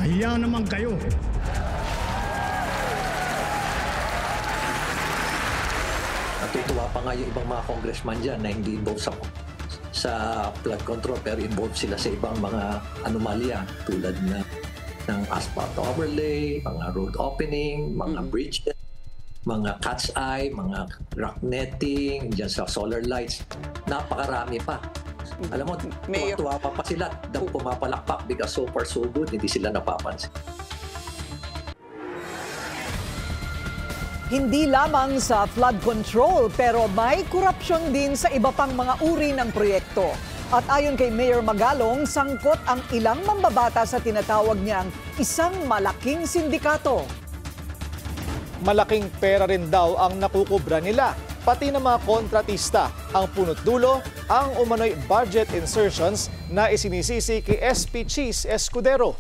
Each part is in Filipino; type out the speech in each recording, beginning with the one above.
Mahiya naman kayo. Natutuwa pa nga yung ibang mga congressman dyan na hindi involved sa flood control pero involved sila sa ibang mga anomalya tulad ng asphalt overlay, mga road opening, mga bridges, mga cat's eye, mga rock netting, dyan sa solar lights. Napakarami pa. Alam mo, tuwa pa sila. Pumapalakpak because so far so good, hindi sila napapansin. Hindi lamang sa flood control pero may korupsyon din sa iba pang mga uri ng proyekto. At ayon kay Mayor Magalong, sangkot ang ilang mambabata sa tinatawag niyang isang malaking sindikato. Malaking pera rin daw ang nakukubra nila, pati ng mga kontratista. Ang punot dulo, ang umano'y budget insertions na isinisisi kay SP Cheese Escudero.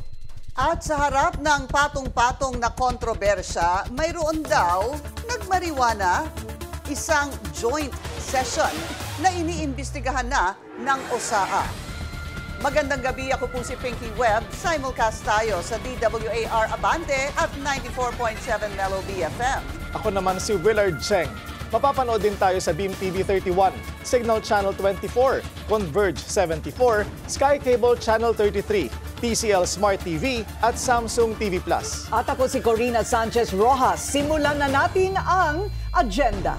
At sa harap ng patong-patong na kontrobersya, mayroon daw nagmariwana isang joint session na iniimbestigahan na ng OSAA. Magandang gabi, ako po si Pinky Webb. Simulcast tayo sa DWAR Abante at 94.7 Mellow BFM. Ako naman si Willard Cheng. Mapapanood din tayo sa Beam TV 31, Signal Channel 24, Converge 74, Sky Cable Channel 33, TCL Smart TV at Samsung TV Plus. At ako si Corina Sanchez Rojas. Simulan na natin ang agenda.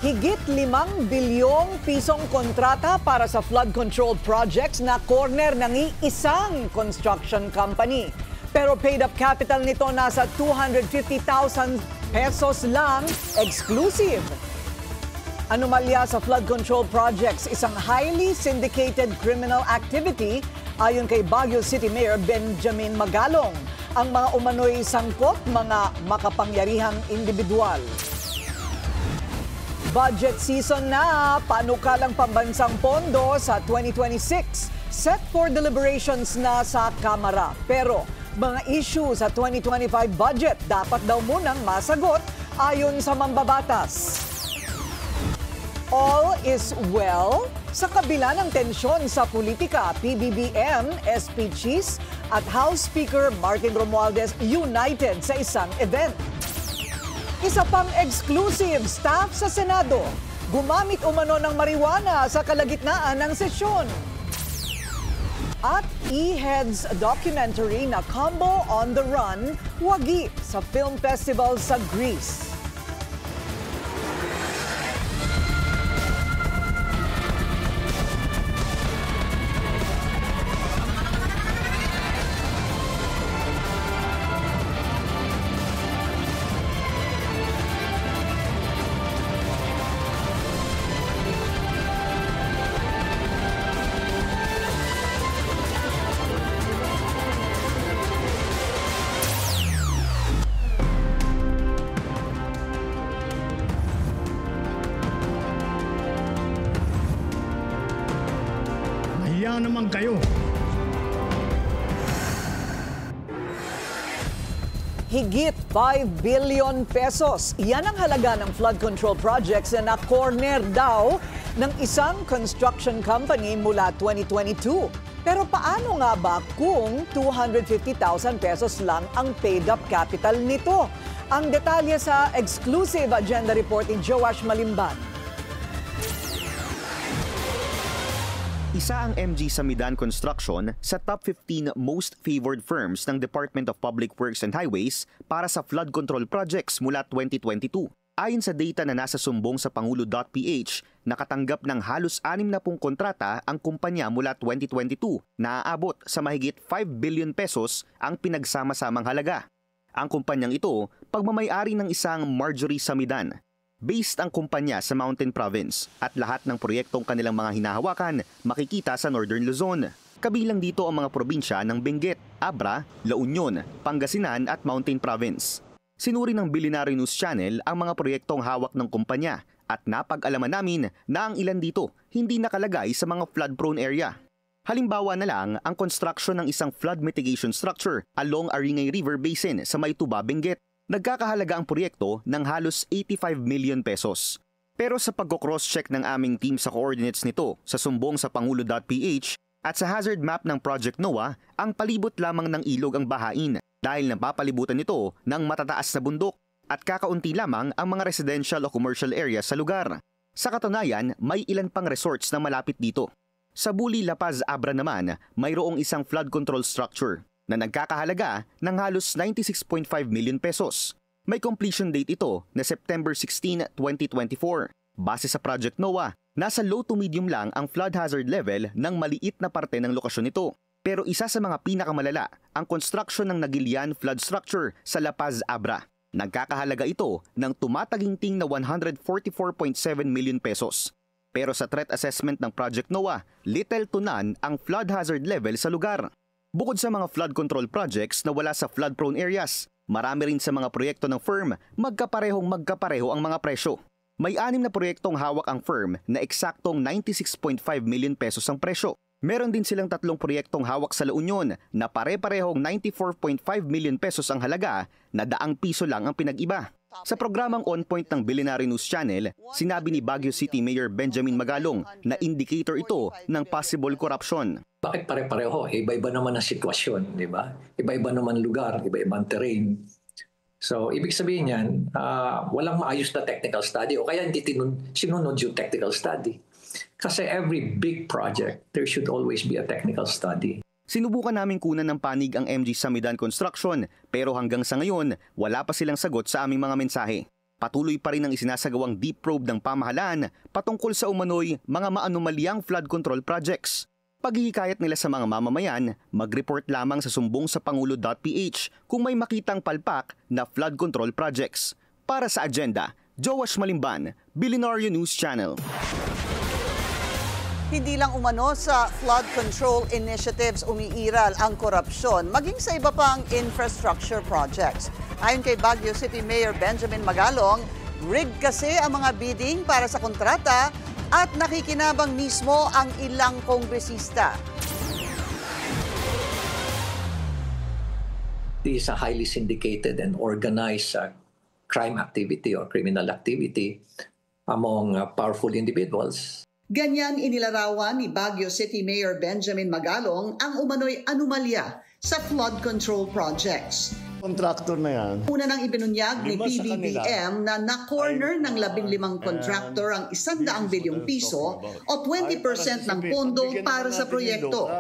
Higit 5 bilyong pisong kontrata para sa flood control projects na corner ng isang construction company. Pero paid up capital nito nasa 250,000 pesos lang, exclusive. Anomalya sa flood control projects, isang highly syndicated criminal activity ayon kay Baguio City Mayor Benjamin Magalong. Ang mga umano'y sangkot, mga makapangyarihang individual. Budget season na, panukalang pambansang pondo sa 2026. Set for deliberations na sa Kamara. Pero mga issue sa 2025 budget dapat daw munang masagot ayon sa mambabatas. All is well sa kabila ng tensyon sa politika. PBBM, SP Cheese at House Speaker Martin Romualdez united sa isang event. Isa pang exclusive, staff sa Senado gumamit umano ng marijuana sa kalagitnaan ng sesyon. At E-Heads documentary na Combo on the Run, wagi sa film festival sa Greece. Mahiya naman kayo. Higit 5 billion pesos. Yan ang halaga ng flood control projects na na-corner daw ng isang construction company mula 2022. Pero paano nga ba kung 250,000 pesos lang ang paid-up capital nito? Ang detalye sa exclusive agenda report ni Joash Malimban. Isa ang MG Samidan Construction sa top 15 most favored firms ng Department of Public Works and Highways para sa flood control projects mula 2022. Ayon sa data na nasa sumbong sa Pangulo.ph, nakatanggap ng halos 60 kontrata ang kumpanya mula 2022 na aabot sa mahigit 5 billion pesos ang pinagsama-samang halaga. Ang kumpanyang ito, pagmamay-ari ng isang Marjorie Samidan. Based ang kumpanya sa Mountain Province at lahat ng proyektong kanilang mga hinahawakan makikita sa Northern Luzon. Kabilang dito ang mga probinsya ng Benguet, Abra, La Union, Pangasinan at Mountain Province. Sinuri ng Billionaire News Channel ang mga proyektong hawak ng kumpanya at napag-alaman namin na ang ilan dito hindi nakalagay sa mga flood-prone area. Halimbawa na lang ang construction ng isang flood mitigation structure along Aringay River Basin sa Maytuba, Benguet. Nagkakahalaga ang proyekto ng halos 85 million pesos. Pero sa pagko-cross-check ng aming team sa coordinates nito sa sumbong sa pangulo.ph at sa hazard map ng Project NOAA, ang palibot lamang ng ilog ang bahain dahil napapalibutan nito ng matataas na bundok at kakaunti lamang ang mga residential o commercial areas sa lugar. Sa katunayan, may ilan pang resorts na malapit dito. Sa Buli, La Paz, Abra naman, mayroong isang flood control structure na nagkakahalaga ng halos 96.5 million pesos. May completion date ito na September 16, 2024. Base sa Project NOAA, nasa low to medium lang ang flood hazard level ng maliit na parte ng lokasyon nito. Pero isa sa mga pinakamalala, ang construction ng Nagilian flood structure sa La Paz, Abra. Nagkakahalaga ito ng tumataginting na 144.7 million pesos. Pero sa threat assessment ng Project NOAA, little to none ang flood hazard level sa lugar. Bukod sa mga flood control projects na wala sa flood-prone areas, marami rin sa mga proyekto ng firm magkapareho ang mga presyo. May 6 na proyektong hawak ang firm na eksaktong 96.5 million pesos ang presyo. Meron din silang 3 proyektong hawak sa La Union na pare-parehong 94.5 million pesos ang halaga na ₱1 lang ang pinag-iba. Sa programang On Point ng Billionaire News Channel, sinabi ni Baguio City Mayor Benjamin Magalong na indicator ito ng possible corruption. Bakit pare-pareho? Iba-iba naman ang sitwasyon, di ba? Iba-iba naman lugar, iba-ibang terrain. So, ibig sabihin yan, walang maayos na technical study o kaya hindi sinunod yung technical study. Kasi every big project, there should always be a technical study. Sinubukan namin kunan ng panig ang MG Samidan Construction pero hanggang sa ngayon, wala pa silang sagot sa aming mga mensahe. Patuloy pa rin ang isinasagawang deep probe ng pamahalaan patungkol sa umano'y mga maanumalyang flood control projects. Paghihikayat nila sa mga mamamayan, mag-report lamang sa sumbong sa pangulo.ph kung may makitang palpak na flood control projects. Para sa agenda, Joash Malimban, Billionaire News Channel. Hindi lang umano sa flood control initiatives umiiral ang korupsyon, maging sa iba pang infrastructure projects. Ayon kay Baguio City Mayor Benjamin Magalong, rigged kasi ang mga bidding para sa kontrata at nakikinabang mismo ang ilang kongresista. This is a highly syndicated and organized crime activity or criminal activity among powerful individuals. Ganyan inilarawan ni Baguio City Mayor Benjamin Magalong ang umano'y anomalya sa flood control projects. Contractor na yan. Una nang ibinunyag ni Lima sa PBBM na na-corner ng 15 contractor ang 100 bilyong piso o 20% ng pondo para sa proyekto.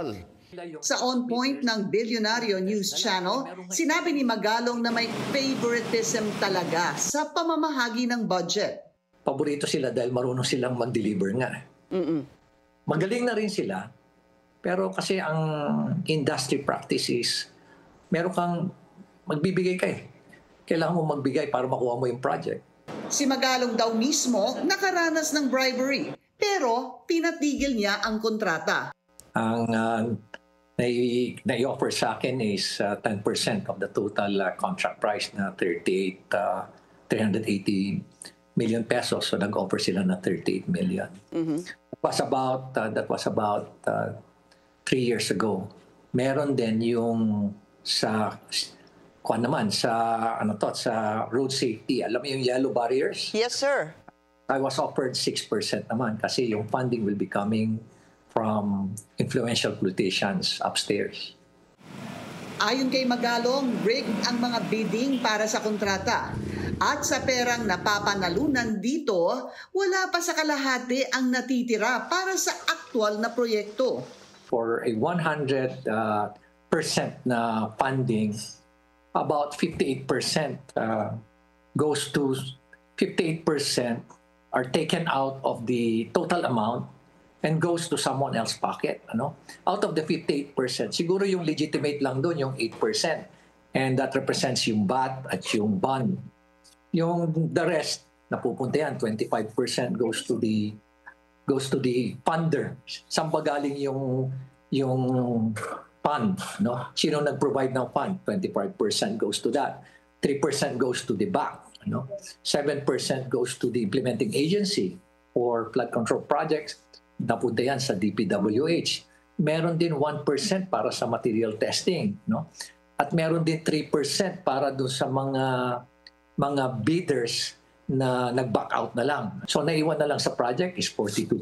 Sa On Point ng Billionaire News Channel, sinabi ni Magalong na may favoritism talaga sa pamamahagi ng budget. Paborito sila dahil marunong silang mag-deliver nga. Magaling na rin sila, pero kasi ang industry practice is meron kang magbibigay ka eh. Kailangan mo magbigay para makuha mo yung project. Si Magalong daw mismo nakaranas ng bribery, pero pinatigil niya ang kontrata. Ang nai-offer sa akin is 10% of the total contract price na 380 million pesos. So nag-offer sila na 38 million. That was about 3 years ago. Meron din yung sa sa road safety. Alam mo yung yellow barriers? Yes, sir. I was offered 6% naman kasi yung funding will be coming from influential politicians upstairs. Ayon kay Magalong, rigged ang mga bidding para sa kontrata. At sa perang napapanalunan dito, wala pa sa kalahati ang natitira para sa aktual na proyekto. For a 100% na funding, about 58% are taken out of the total amount and goes to someone else's pocket. Out of the 58%, siguro yung legitimate lang doon, yung 8%. And that represents yung VAT at yung bond. Yung the rest, napupunta yan, 25% goes to the funder. Saan ba galing yung fund? No? Sino nag-provide ng fund? 25% goes to that. 3% goes to the bank. 7% goes to the implementing agency for flood control projects. Napunta yan sa DPWH. Meron din 1% para sa material testing. At meron din 3% para doon sa mga bidders na nag-back out na lang. So naiwan na lang sa project is 42%.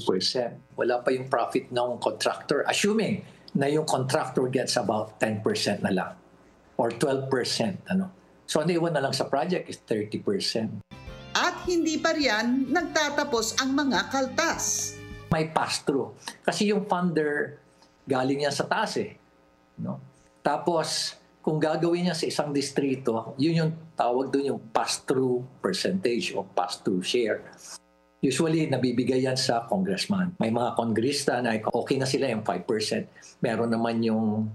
Wala pa yung profit ng contractor, assuming na yung contractor gets about 10% na lang or 12%. So naiwan na lang sa project is 30%. At hindi pa riyan nagtatapos ang mga kaltas. May pass-through. Kasi yung funder, galing yan sa taas no? Tapos, kung gagawin niya sa isang distrito, yun yung tawag doon yung pass-through percentage o pass-through share. Usually, nabibigay yan sa congressman. May mga kongrista na okay na sila yung 5%. Meron naman yung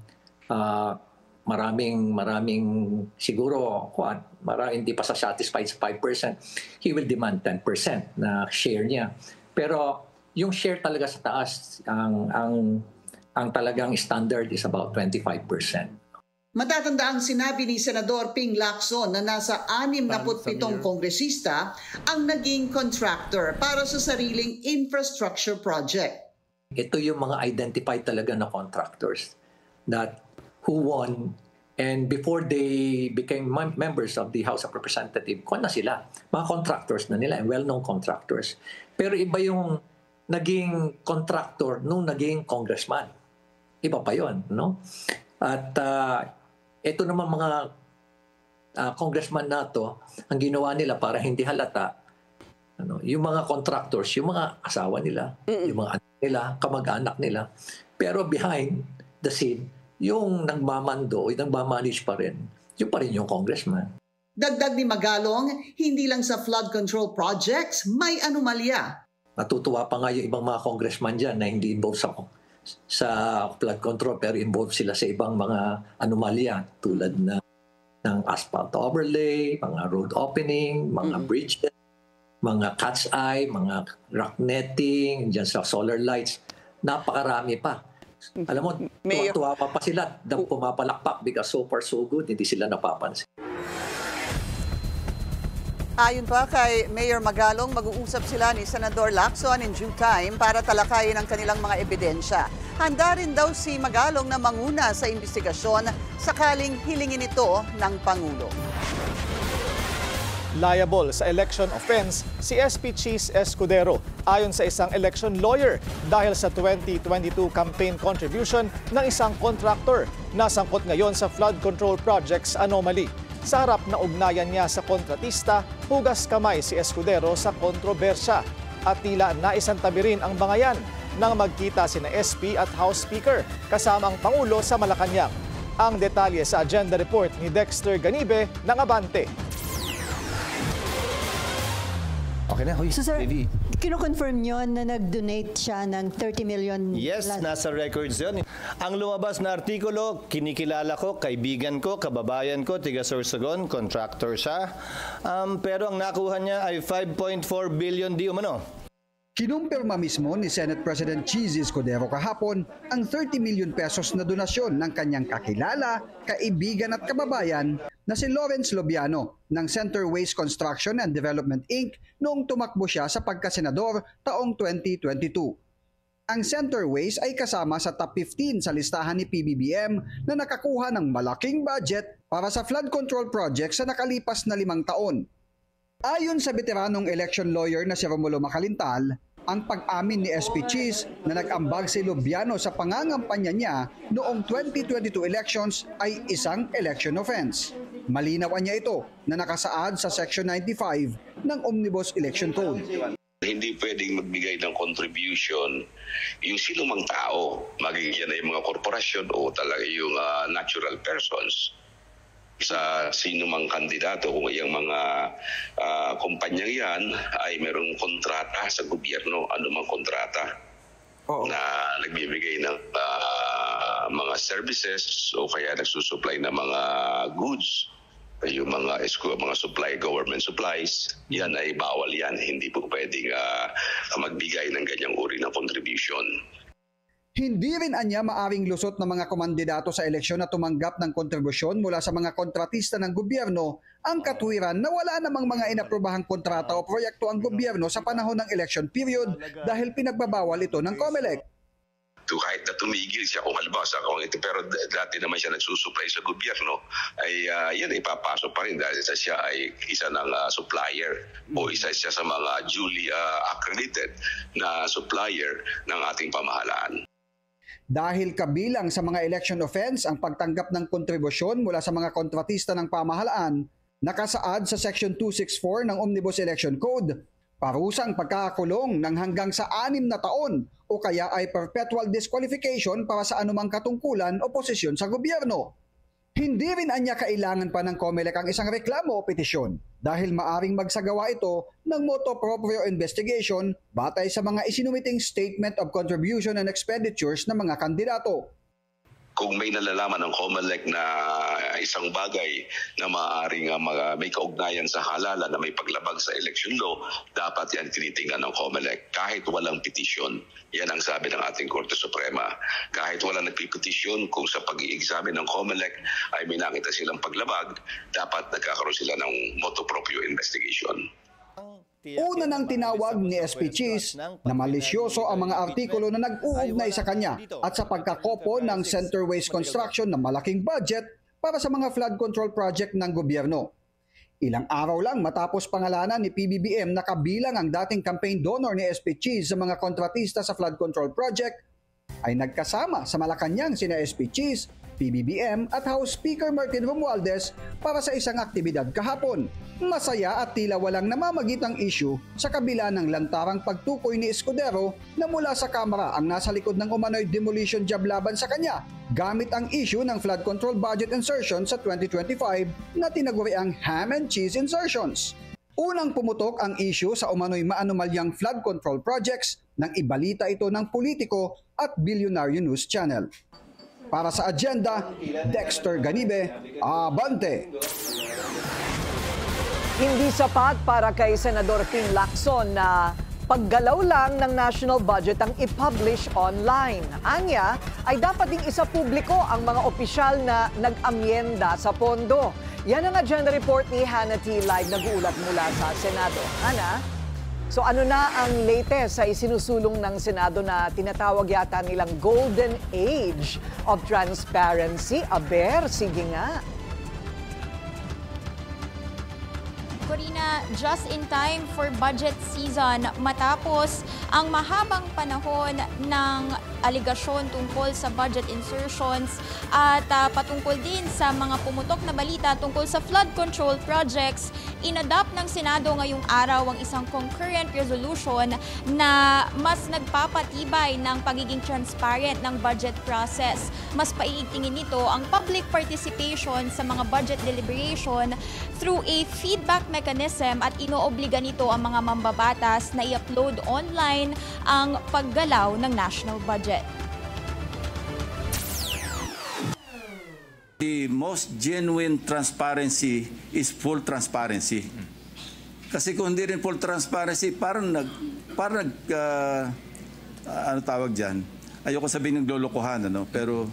maraming siguro, hindi pa sa satisfied sa 5%. He will demand 10% na share niya. Pero yung share talaga sa taas, ang talagang standard is about 25%. Matatanda ang sinabi ni Senador Ping Lacson na nasa 67 kongresista ang naging contractor para sa sariling infrastructure project. Ito yung mga identified talaga na contractors that who won, and before they became members of the House of Representatives, na sila. Mga contractors na nila, well-known contractors. Pero iba yung naging contractor nung naging congressman. Iba pa yun, no? At ito naman mga congressman na to, ang ginawa nila para hindi halata, yung mga contractors, yung mga asawa nila, yung mga anak nila, kamag-anak nila. Pero behind the scene, yung nagmamando, yung nagmamanage pa rin yung congressman. Dagdag ni Magalong, hindi lang sa flood control projects, may anomalya. Natutuwa pa nga yung ibang mga congressman dyan na hindi involved sa flood control pero involved sila sa ibang mga anomalya tulad ng asphalt overlay, mga road opening, mga bridges, mga cat's eye, mga rock netting, dyan sa solar lights. Napakarami pa. Alam mo, tuwa pa sila, pumapalakpak because so far so good, hindi sila napapansin. Ayon pa kay Mayor Magalong, mag-uusap sila ni Senador Lacson in due time para talakayin ang kanilang mga ebidensya. Handa rin daw si Magalong na manguna sa investigasyon sakaling hilingin ito ng Pangulo. Liable sa election offense si SP Cheese Escudero ayon sa isang election lawyer dahil sa 2022 campaign contribution ng isang contractor na sangkot ngayon sa flood control projects anomaly. Sa harap na ugnayan niya sa kontratista, hugas kamay si Escudero sa kontrobersya at tila naisantabi rin ang bangayan nang magkita sina SP at House Speaker kasama ang Pangulo sa Malacanang. Ang detalye sa agenda report ni Dexter Ganibe ng Abante. Okay na, So sir, kino-confirm nyo na nag-donate siya ng 30 million? Yes, nasa records yun. Ang lumabas na artikulo, kinikilala ko, kaibigan ko, kababayan ko, tiga Sorsogon, contractor siya. Pero ang nakuha niya ay 5.4 billion di umano. Kinumpirma mismo ni Senate President Cheese Escudero kahapon ang 30 million pesos na donasyon ng kanyang kakilala, kaibigan at kababayan na si Lawrence Lobiano ng Center Waste Construction and Development Inc. noong tumakbo siya sa pagkasenador taong 2022. Ang Center Waste ay kasama sa top 15 sa listahan ni PBBM na nakakuha ng malaking budget para sa flood control project sa nakalipas na 5 taon. Ayon sa veteranong election lawyer na si Romulo Macalintal, ang pag-amin ni SP Cheese na nag-ambag si Lobiano sa pangangampanya niya noong 2022 elections ay isang election offense. Malinaw niya ito na nakasaad sa Section 95 ng Omnibus Election Code. Hindi pwedeng magbigay ng contribution yung sinumang tao, magiging yan ay mga korporasyon o talaga yung natural persons sa sinumang kandidato kung yung mga kumpanyang yan ay merong kontrata sa gobyerno, anumang kontrata na nagbibigay ng mga services o kaya nagsusupply ng mga goods, yung mga supply, government supplies, yan ay bawal yan. Hindi po pwedeng magbigay ng ganyang uri ng contribution. Hindi rin anya maaring lusot ng mga komandidato sa eleksyon na tumanggap ng kontribusyon mula sa mga kontratista ng gobyerno ang katwiran na wala namang mga inaprobahang kontrata o proyekto ang gobyerno sa panahon ng election period dahil pinagbabawal ito ng COMELEC. kahit na tumigil siya kung halimbawa sa kung ito, pero dati naman siya nagsusupply sa gobyerno, ay yan ay papasok pa rin dahil siya ay isa ng supplier o isa siya sa mga duly accredited na supplier ng ating pamahalaan. Dahil kabilang sa mga election offense ang pagtanggap ng kontribusyon mula sa mga kontratista ng pamahalaan, nakasaad sa Section 264 ng Omnibus Election Code, parusang pagkakakulong ng hanggang sa 6 na taon o kaya ay perpetual disqualification para sa anumang katungkulan o posisyon sa gobyerno. Hindi rin anya kailangan pa ng COMELEC ang isang reklamo o petisyon dahil maaring magsagawa ito ng motu proprio investigation batay sa mga isinumiting Statement of Contribution and Expenditures ng mga kandidato. Kung may nalalaman ng COMELEC na isang bagay na maaaring may kaugnayan sa halalan na may paglabag sa election law, dapat yan tinitingnan ng COMELEC kahit walang petisyon. Yan ang sabi ng ating Korte Suprema. Kahit walang nagpipetisyon, kung sa pag-i-examine ng COMELEC ay may nakita silang paglabag, dapat nagkakaroon sila ng motu proprio investigation. Una nang tinawag ni SP Cheese na malisyoso ang mga artikulo na nag-uugnay sa kanya at sa pagkakopo ng Centerways Construction na malaking budget para sa mga flood control project ng gobyerno. Ilang araw lang matapos pangalanan ni PBBM na kabilang ang dating campaign donor ni SP Cheese sa mga kontratista sa flood control project, ay nagkasama sa Malacanang sina SP Cheese, PBBM at House Speaker Martin Romualdez para sa isang aktibidad kahapon. Masaya at tila walang namamagitang issue sa kabila ng lantarang pagtukoy ni Escudero na mula sa Kamara ang nasa likod ng umano'y demolition job laban sa kanya gamit ang issue ng flood control budget insertion sa 2025 na tinaguriang ham and cheese insertions. Unang pumutok ang issue sa umano'y maanumalyang flood control projects nang ibalita ito ng politiko at Bilyonaryo News Channel. Para sa agenda, Dexter Ganibe, Abante! Hindi sapat para kay Senador Ping Lacson na paggalaw lang ng national budget ang i-publish online. Anya ay dapat ding isa publiko ang mga opisyal na nag-amyenda sa pondo. Yan ang agenda report ni Hannah T. Live nag-uulat mula sa Senado. Hannah? So ano na ang latest sa isinusulong ng Senado na tinatawag yata nilang Golden Age of Transparency? Aber, sige nga. Corina, just in time for budget season matapos ang mahabang panahon ng aligasyon tungkol sa budget insertions at patungkol din sa mga pumutok na balita tungkol sa flood control projects, inadapt ng Senado ngayong araw ang isang concurrent resolution na mas nagpapatibay ng pagiging transparent ng budget process. Mas paiigtingin nito ang public participation sa mga budget deliberation through a feedback mechanism at inoobliga nito ang mga mambabatas na i-upload online ang paggalaw ng national budget. The most genuine transparency is full transparency. Kasi kung hindi rin full transparency, parang ano tawag dyan? Ayoko sabihin ng lolokohan, pero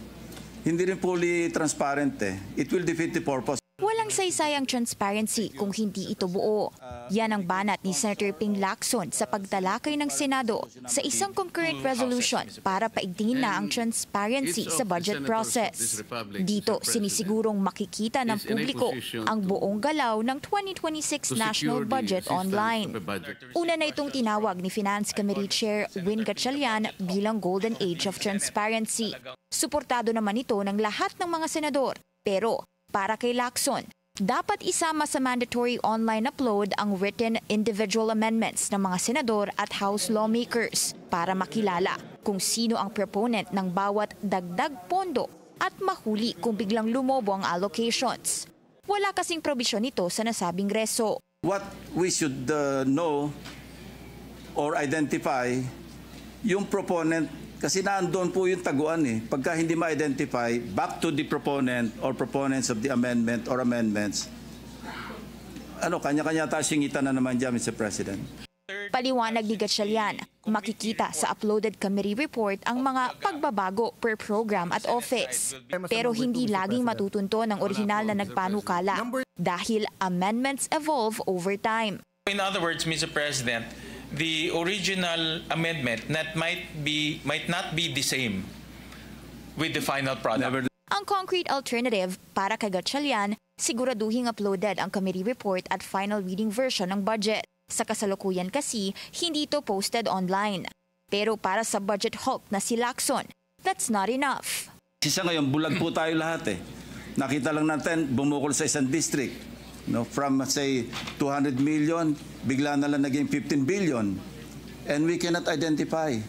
hindi rin fully transparent eh. It will defeat the purpose. Walang saysayang transparency kung hindi ito buo. Yan ang banat ni Senator Ping Lacson sa pagtalakay ng Senado sa isang concurrent resolution para paigtingin na ang transparency sa budget process. Dito sinisigurong makikita ng publiko ang buong galaw ng 2026 national budget online. Una na itong tinawag ni Finance Committee Chair Win Gatchalian bilang Golden Age of Transparency. Suportado naman ito ng lahat ng mga senador. Pero para kay Lacson, dapat isama sa mandatory online upload ang written individual amendments ng mga senador at House lawmakers para makilala kung sino ang proponent ng bawat dagdag pondo at mahuli kung biglang lumobo ang allocations. Wala kasing probisyon ito sa nasabing reso. What we should know or identify yung proponent. Kasi naandun po yung taguan eh. Pagka hindi ma-identify, back to the proponent or proponents of the amendment or amendments. Kanya-kanya tayo singitan na naman dyan, Mr. President. Paliwanag ni Gatchalian, makikita sa uploaded committee report ang mga pagbabago per program at office. Pero hindi laging matutunto ng orihinal na nagpanukala dahil amendments evolve over time. In other words, Mr. President, the original amendment that might not be the same with the final product. Ang concrete alternative para kay Gatchalian, siguraduhing uploaded ang committee report at final reading version ng budget. Sa kasalukuyan kasi, hindi ito posted online. Pero para sa budget hulk na si Lacson, that's not enough. Isa ngayon, bulag po tayo lahat eh. Nakita lang natin, bumukol sa isang district. No, from say 200 million, bigla na lang naging 15 billion. And we cannot identify.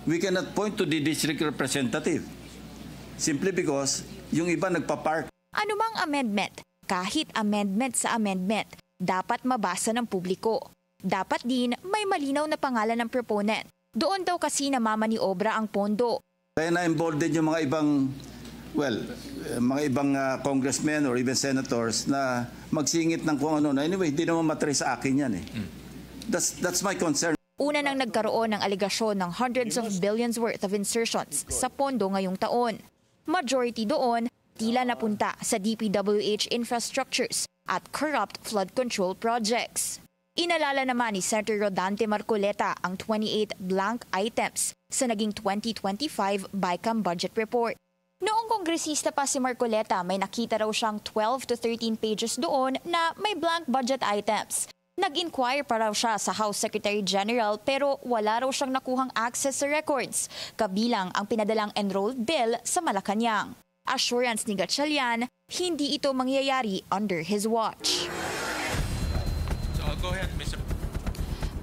We cannot point to the district representative. Simply because yung iba nagpa-park. Anumang amendment, kahit amendment sa amendment, dapat mabasa ng publiko. Dapat din may malinaw na pangalan ng proponent. Doon daw kasi namamaniobra ang pondo. Kaya na-involved din yung mga ibang, mga ibang congressmen or even senators na magsingit ng kung ano. Anyway, hindi naman matry sa akin yan eh. That's my concern. Una nang nagkaroon ng aligasyon ng hundreds of billions worth of insertions sa pondo ngayong taon. Majority doon, tila napunta sa DPWH infrastructures at corrupt flood control projects. Inalala naman ni Senator Rodante Marcoleta ang 28 blank items sa naging 2025 BICAM budget report. Noong kongresista pa si Marcoleta, may nakita raw siyang 12 to 13 pages doon na may blank budget items. Nag-inquire pa raw siya sa House Secretary General pero wala raw siyang nakuhang access sa records, kabilang ang pinadalang enrolled bill sa Malacanang. Assurance ni Gatchalian, hindi ito mangyayari under his watch. So go ahead, Mr.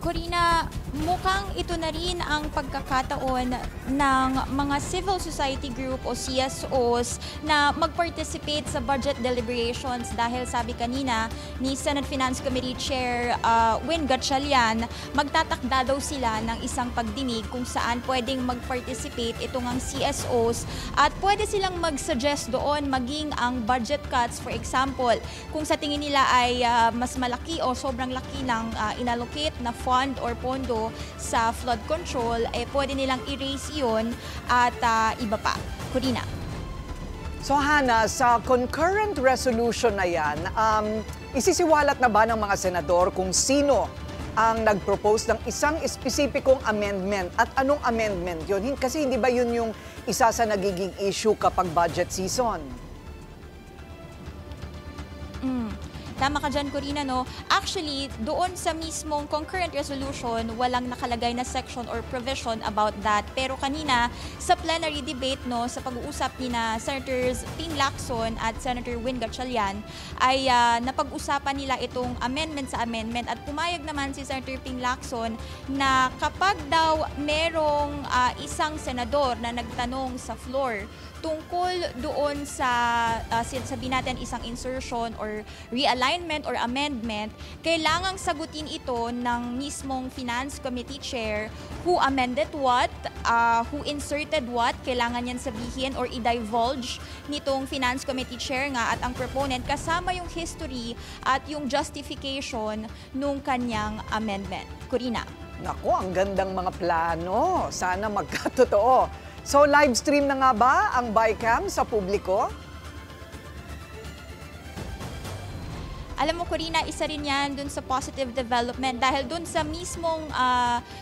Corina, mukhang ito na rin ang pagkakataon ng mga civil society group o CSOs na mag-participate sa budget deliberations dahil sabi kanina ni Senate Finance Committee Chair Win Gatchalian, magtatakda daw sila ng isang pagdinig kung saan pwedeng mag-participate itong ang CSOs at pwede silang mag-suggest doon maging ang budget cuts. For example, kung sa tingin nila ay mas malaki o sobrang laki ng inallocate na fund or pondo sa flood control, pwede nilang i-raise yun at iba pa. Corina. So Hana, sa concurrent resolution na yan, isisiwalat na ba ng mga senador kung sino ang nag-propose ng isang espesipikong amendment at anong amendment yun? Kasi hindi ba yun yung isa sa nagiging issue kapag budget season? Tama ka dyan, Corina, no? Actually, doon sa mismong concurrent resolution, walang nakalagay na section or provision about that. Pero kanina, sa plenary debate, no, sa pag-uusap ni na Senators Ping Lacson at Senator Win Gatchalian, ay napag-usapan nila itong amendment sa amendment. At pumayag naman si Senator Ping Lacson na kapag daw merong isang senador na nagtanong sa floor tungkol doon sa sabihin natin isang insertion or realignment or amendment, kailangang sagutin ito ng mismong Finance Committee Chair who amended what, who inserted what, kailangan yan sabihin or i-divulge nitong Finance Committee Chair nga at ang proponent kasama yung history at yung justification nung kanyang amendment. Corina. Naku, ang gandang mga plano. Sana magkatotoo. So live stream na nga ba ang BICAM sa publiko? Alam mo, Corina, isa rin yan dun sa positive development dahil dun sa mismong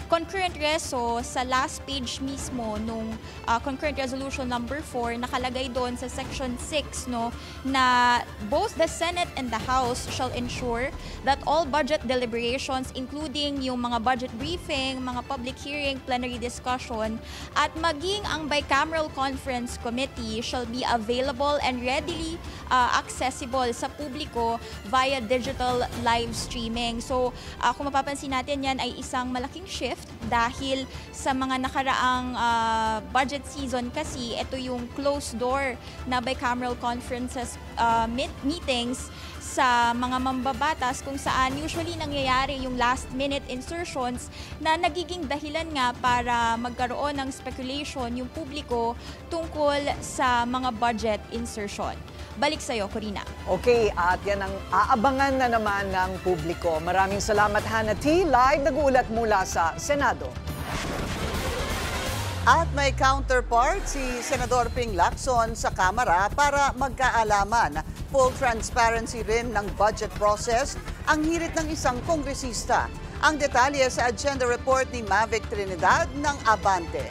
concurrent reso, sa last page mismo nung concurrent resolution number 4, nakalagay doon sa section 6, no, na both the Senate and the House shall ensure that all budget deliberations, including yung mga budget briefing, mga public hearing, plenary discussion, at maging ang bicameral conference committee shall be available and readily accessible sa publiko via digital live streaming. So, kung mapapansin natin, yan ay isang malaking shift dahil sa mga nakaraang budget season kasi, ito yung closed door na bicameral conferences meetings sa mga mambabatas kung saan usually nangyayari yung last-minute insertions na nagiging dahilan nga para magkaroon ng speculation yung publiko tungkol sa mga budget insertion. Balik sa'yo, Corina. Okay, at yan ang aabangan na naman ng publiko. Maraming salamat, Hannah T. Live nag-uulat mula sa Senado. At may counterpart si Senador Ping Lacson sa Kamara para magkaalaman. Full transparency rin ng budget process ang hirit ng isang kongresista. Ang detalye sa agenda report ni Mavic Trinidad ng Abante.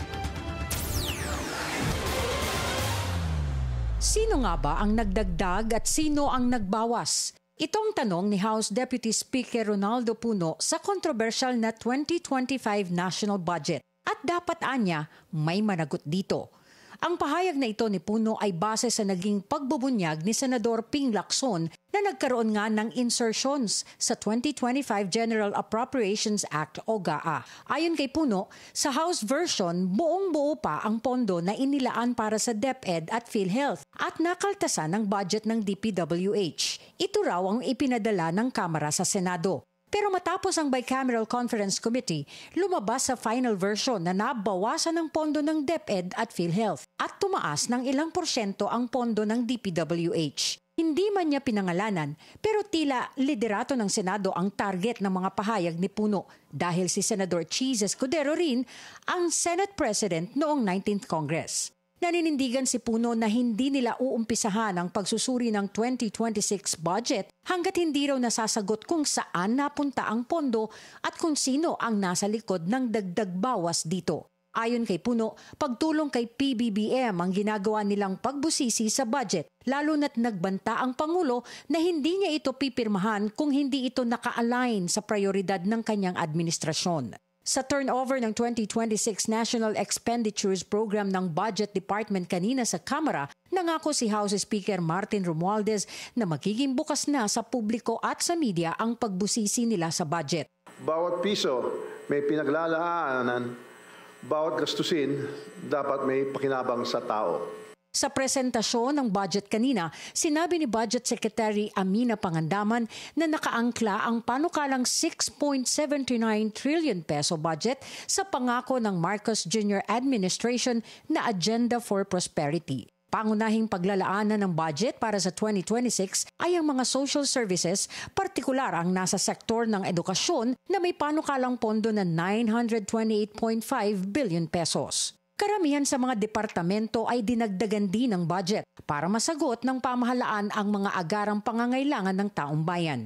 Sino nga ba ang nagdagdag at sino ang nagbawas? Itong tanong ni House Deputy Speaker Ronaldo Puno sa kontrobersyal na 2025 national budget. At dapat anya, may managot dito. Ang pahayag na ito ni Puno ay base sa naging pagbubunyag ni Senador Ping Lacson na nagkaroon nga ng insertions sa 2025 General Appropriations Act o GAA. Ayon kay Puno, sa House version, buong-buo pa ang pondo na inilaan para sa DepEd at PhilHealth at nakaltasan ang budget ng DPWH. Ito raw ang ipinadala ng Kamara sa Senado. Pero matapos ang Bicameral Conference Committee, lumabas sa final version na nabawasan ng pondo ng DepEd at PhilHealth at tumaas ng ilang porsyento ang pondo ng DPWH. Hindi man niya pinangalanan, pero tila liderato ng Senado ang target ng mga pahayag ni Puno dahil si Senador Cheese Escudero rin ang Senate President noong 19th Congress. Naninindigan si Puno na hindi nila uumpisahan ang pagsusuri ng 2026 budget hanggat hindi raw nasasagot kung saan napunta ang pondo at kung sino ang nasa likod ng dagdag bawas dito. Ayon kay Puno, pagtulong kay PBBM ang ginagawa nilang pagbusisi sa budget, lalo na't nagbanta ang Pangulo na hindi niya ito pipirmahan kung hindi ito naka-align sa prioridad ng kanyang administrasyon. Sa turnover ng 2026 National Expenditures Program ng Budget Department kanina sa Kamara, nangako si House Speaker Martin Romualdez na magiging bukas na sa publiko at sa media ang pagbusisi nila sa budget. Bawat piso may pinaglalaanan, bawat gastusin dapat may pakinabang sa tao. Sa presentasyon ng budget kanina, sinabi ni Budget Secretary Amina Pangandaman na nakaangkla ang panukalang 6.79 trillion peso budget sa pangako ng Marcos Jr. Administration na Agenda for Prosperity. Pangunahing paglalaanan ng budget para sa 2026 ay ang mga social services, partikular ang nasa sektor ng edukasyon na may panukalang pondo na 928.5 billion pesos. Karamihan sa mga departamento ay dinagdagan din ng budget para masagot ng pamahalaan ang mga agarang pangangailangan ng taong bayan.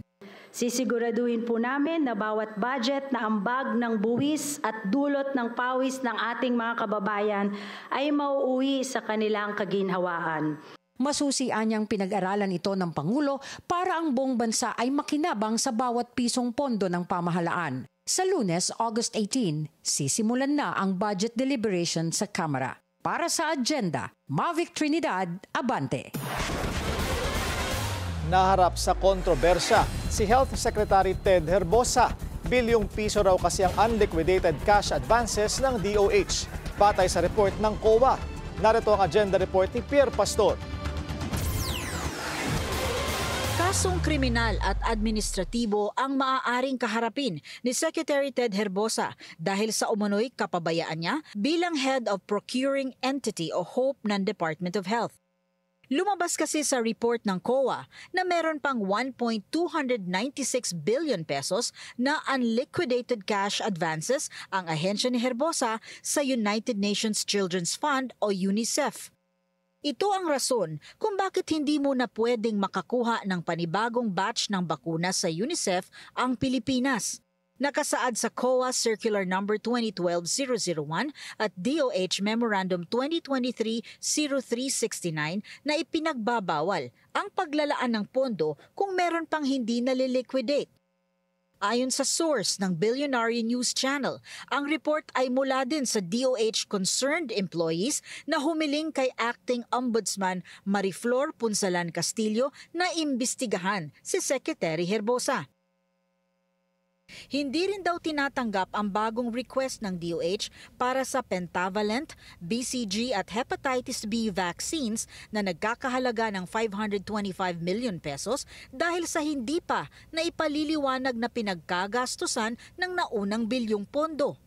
Sisiguraduhin po namin na bawat budget na ambag ng buwis at dulot ng pawis ng ating mga kababayan ay mauuwi sa kanilang kaginhawaan. Masusian niyang pinag-aralan ito ng Pangulo para ang buong bansa ay makinabang sa bawat pisong pondo ng pamahalaan. Sa Lunes, August 18, sisimulan na ang budget deliberation sa Kamara. Para sa agenda, Mavic Trinidad, Abante. Naharap sa kontrobersya si Health Secretary Ted Herbosa. Bilyong piso raw kasi ang unliquidated cash advances ng DOH. Batay sa report ng COA. Narito ang agenda report ni Pierre Pastor. Kasong kriminal at administratibo ang maaaring kaharapin ni Secretary Ted Herbosa dahil sa umano'y kapabayaan niya bilang Head of Procuring Entity o HOPE ng Department of Health. Lumabas kasi sa report ng COA na meron pang 1.296 billion pesos na unliquidated cash advances ang ahensya ni Herbosa sa United Nations Children's Fund o UNICEF. Ito ang rason kung bakit hindi mo na pwedeng makakuha ng panibagong batch ng bakuna sa UNICEF ang Pilipinas. Nakasaad sa COA Circular No. 2012-001 at DOH Memorandum 2023-0369 na ipinagbabawal ang paglalaan ng pondo kung meron pang hindi naliliquidate. Ayon sa source ng Billionaire News Channel, ang report ay mula din sa DOH concerned employees na humiling kay Acting Ombudsman Mariflor Punsalan Castillo na imbestigahan si Secretary Herbosa. Hindi rin daw tinatanggap ang bagong request ng DOH para sa pentavalent, BCG at hepatitis B vaccines na nagkakahalaga ng 525 million pesos dahil sa hindi pa na ipaliliwanag na pinagkagastusan ng naunang bilyong pondo.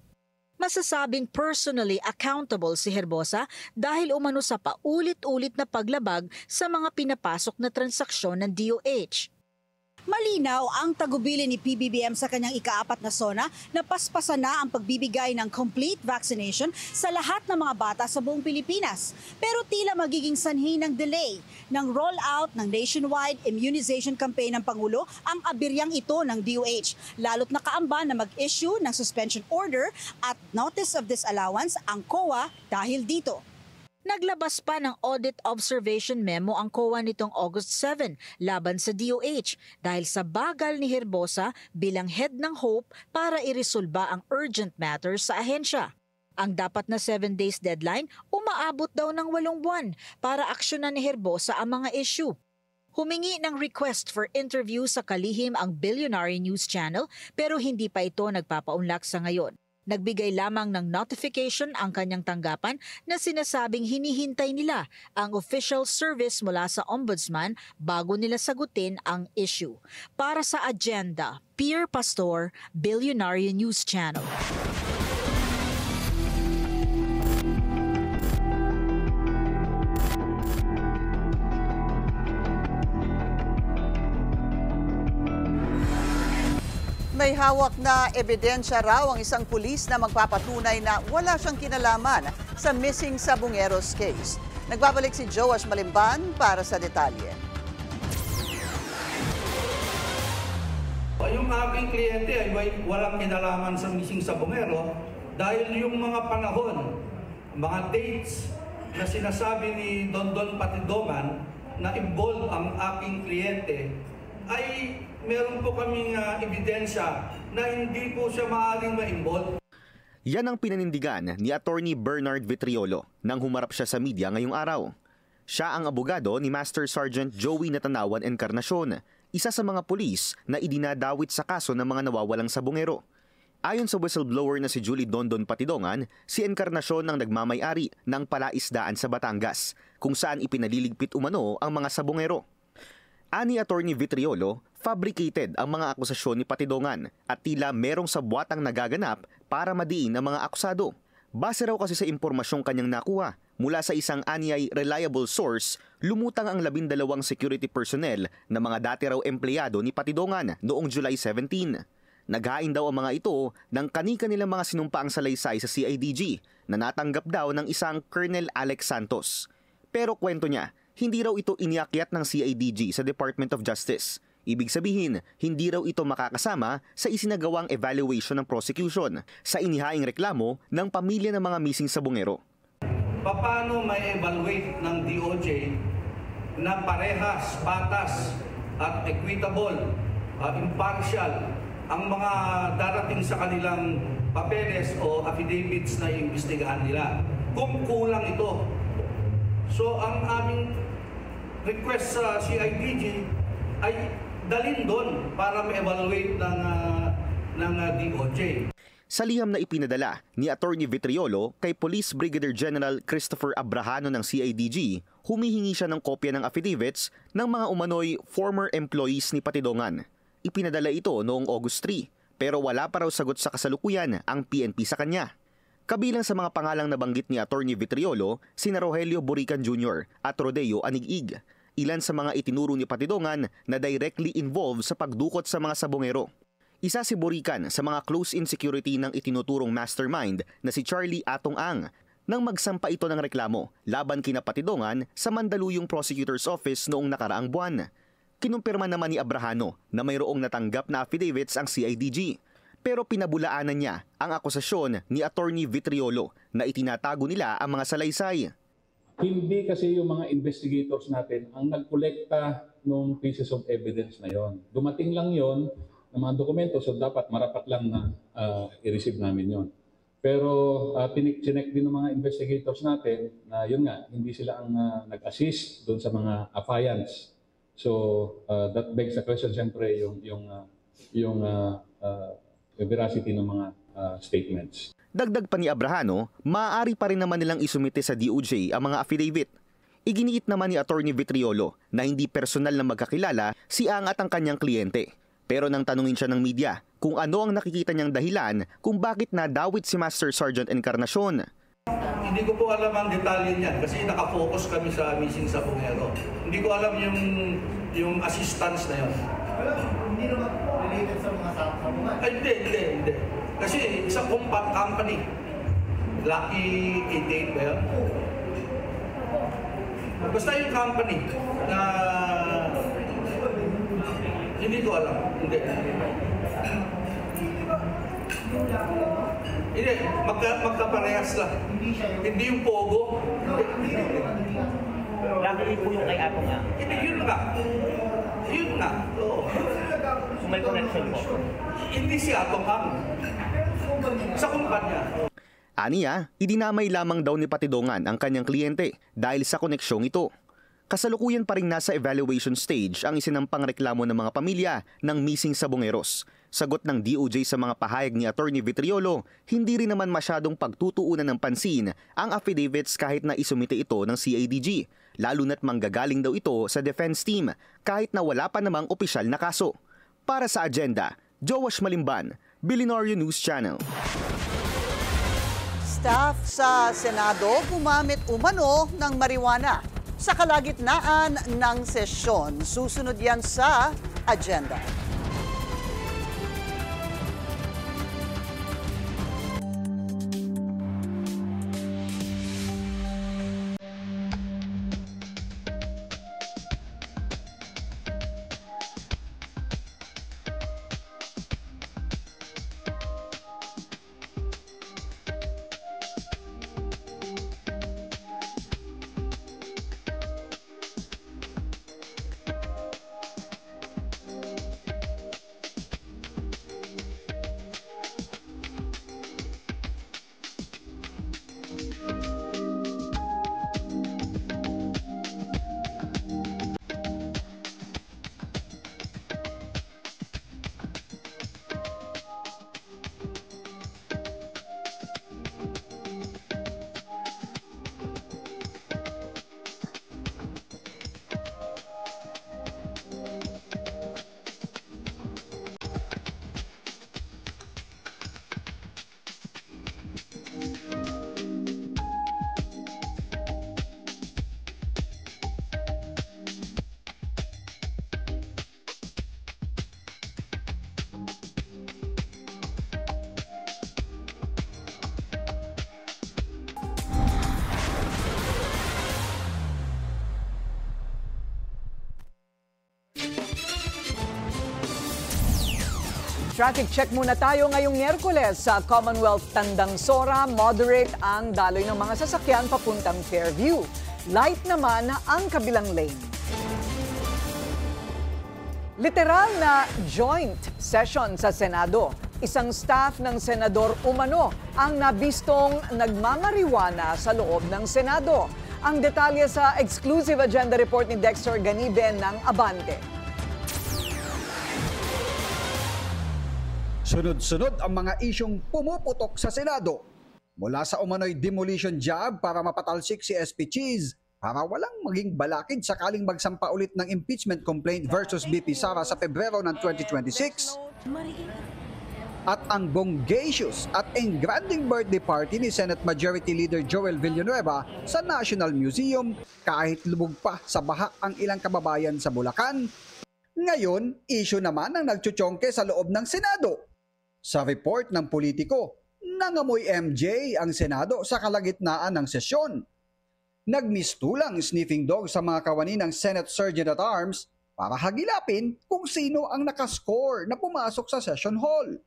Masasabing personally accountable si Herbosa dahil umano sa paulit-ulit na paglabag sa mga pinapasok na transaksyon ng DOH. Malinaw ang tagubilin ni PBBM sa kanyang ika-4 na SONA na paspasan na ang pagbibigay ng complete vaccination sa lahat ng mga bata sa buong Pilipinas. Pero tila magiging sanhi ng delay ng rollout ng nationwide immunization campaign ng Pangulo ang abiryang ito ng DOH. Lalo't nakaamba na mag-issue ng suspension order at notice of disallowance ang COA dahil dito. Naglabas pa ng audit observation memo ang COA nitong August 7 laban sa DOH dahil sa bagal ni Herbosa bilang head ng HOPE para iresolba ang urgent matters sa ahensya. Ang dapat na 7 days deadline, umaabot daw ng 8 buwan para aksyonan ni Herbosa ang mga issue. Humingi ng request for interview sa kalihim ang Billionaire News Channel pero hindi pa ito nagpapaunlak sa ngayon. Nagbigay lamang ng notification ang kanyang tanggapan na sinasabing hinihintay nila ang official service mula sa Ombudsman bago nila sagutin ang issue. Para sa agenda, Pierre Pastor, Billionaire News Channel. May hawak na ebidensya raw ang isang pulis na magpapatunay na wala siyang kinalaman sa missing Sabongeros case. Nagbabalik si Joash Malimban para sa detalye. Yung aking kliyente ay walang kinalaman sa missing Sabongero dahil yung mga panahon, mga dates na sinasabi ni Dondon Patidongan na involved ang aking kliyente ay meron po kaming ebidensya na hindi po siya maaaring ma-involve. Yan ang pinanindigan ni Attorney Bernard Vitriolo nang humarap siya sa media ngayong araw. Siya ang abogado ni Master Sergeant Joey Natanawan Encarnacion, isa sa mga pulis na idinadawit sa kaso ng mga nawawalang Sabongero. Ayon sa whistleblower na si Julie Dondon Patidongan, si Encarnacion ang nagmamay-ari ng palaisdaan sa Batangas, kung saan ipinaliligpit umano ang mga Sabongero. Ani Attorney Vitriolo, fabricated ang mga akusasyon ni Patidongan at tila merong sabwatang nagaganap para madiin ang mga akusado. Base raw kasi sa impormasyong kanyang nakuha mula sa isang anyay reliable source, lumutang ang 12 security personnel na mga dati raw empleyado ni Patidongan noong July 17. Naghain daw ang mga ito ng kani-kanilang mga sinumpaang salaysay sa CIDG na natanggap daw ng isang Colonel Alex Santos. Pero kwento niya, hindi raw ito iniakyat ng CIDG sa Department of Justice. Ibig sabihin, hindi raw ito makakasama sa isinagawang evaluation ng prosecution sa inihaing reklamo ng pamilya ng mga missing Sabongero. Paano may evaluate ng DOJ na parehas, patas at equitable, impartial ang mga darating sa kanilang papeles o affidavits na iimbestigahan nila kung kulang ito? So ang aming request sa CIDG ay dalhin doon para ma-evaluate ng DOJ. Sa liham na ipinadala ni Attorney Vitriolo kay Police Brigadier General Christopher Abrahano ng CIDG, humihingi siya ng kopya ng affidavits ng mga umano'y former employees ni Patidongan. Ipinadala ito noong August 3, pero wala pa raw sagot sa kasalukuyan ang PNP sa kanya. Kabilang sa mga pangalang nabanggit ni Attorney Vitriolo, sina Rogelio Borican Jr. at Rodeo Aniguig, ilan sa mga itinuro ni Patidongan na directly involved sa pagdukot sa mga Sabongero. Isa si Borican sa mga close-in security ng itinuturong mastermind na si Charlie Atong Ang nang magsampa ito ng reklamo laban kina Patidongan sa Mandaluyong Prosecutor's Office noong nakaraang buwan. Kinumpirma naman ni Abrahano na mayroong natanggap na affidavits ang CIDG. Pero pinabulaanan niya ang akusasyon ni Attorney Vitriolo na itinatago nila ang mga salaysay. Hindi kasi yung mga investigators natin ang nagkolekta ng pieces of evidence na yon. Dumating lang yon ng mga dokumento, so dapat marapat lang na i-receive namin yon. Pero chinek din ng mga investigators natin na yun nga, hindi sila ang nag-assist doon sa mga affiance. So that begs the question, siyempre, yung veracity ng mga statements. Dagdag pa ni Abrahano, maaari pa rin naman nilang isumite sa DOJ ang mga affidavit. Iginiit naman ni Attorney Vitriolo na hindi personal na magkakilala si Ang at ang kanyang kliyente. Pero nang tanungin siya ng media kung ano ang nakikita niyang dahilan kung bakit nadawit si Master Sergeant Encarnacion. Hindi ko po alam ang detalye niyan kasi nakafocus kami sa missing Sabongero. Hindi ko alam yung assistance na yun. Hindi naman related sa mga sabungan. Hindi. Kasi isang company, Lucky 88 ba yan? Basta yung company na hindi ko alam. Hindi, magkaparehas lang. Hindi yung Pogo. Lucky po yung kay Apo nga. Hindi, yun nga. Oo. So may connection po. Hindi si Apo nga. Sa kumpanya. Aniya, idinamay lamang daw ni Patidongan ang kanyang kliyente dahil sa koneksyong ito. Kasalukuyan pa rin nasa evaluation stage ang isinampang reklamo ng mga pamilya ng missing sabongeros. Sagot ng DOJ sa mga pahayag ni Attorney Vitriolo, hindi rin naman masyadong pagtutuunan ng pansin ang affidavits kahit na isumite ito ng CIDG, lalo na't manggagaling daw ito sa defense team kahit na wala pa namang opisyal na kaso. Para sa agenda, Joash Malimban, Billionaire News Channel. Staff sa Senado gumamit umano ng marijuana sa kalagitnaan ng sesyon. Susunod yan sa agenda. Traffic check muna tayo ngayong Miyerkules sa Commonwealth Tandang Sora. Moderate ang daloy ng mga sasakyan papuntang Fairview. Light naman ang kabilang lane. Literal na joint session sa Senado. Isang staff ng senador umano ang nabistong nagmamariwana sa loob ng Senado. Ang detalye sa exclusive agenda report ni Dexter Ganibe ng Abante. Sunod-sunod ang mga isyong pumuputok sa Senado. Mula sa umano'y demolition job para mapatalsik si SP Cheese para walang maging balakid sakaling magsampa ulit ng impeachment complaint versus BP Sara sa Pebrero ng 2026. At ang bonggacious at engranding birthday party ni Senate Majority Leader Joel Villanueva sa National Museum kahit lubog pa sa baha ang ilang kababayan sa Bulacan. Ngayon, issue naman ang nagtsutsongke sa loob ng Senado. Sa report ng Politiko, nangamoy MJ ang Senado sa kalagitnaan ng sesyon. Nagmistulang sniffing dog sa mga kawani ng Senate Sergeant at Arms para hagilapin kung sino ang nakascore na pumasok sa session hall.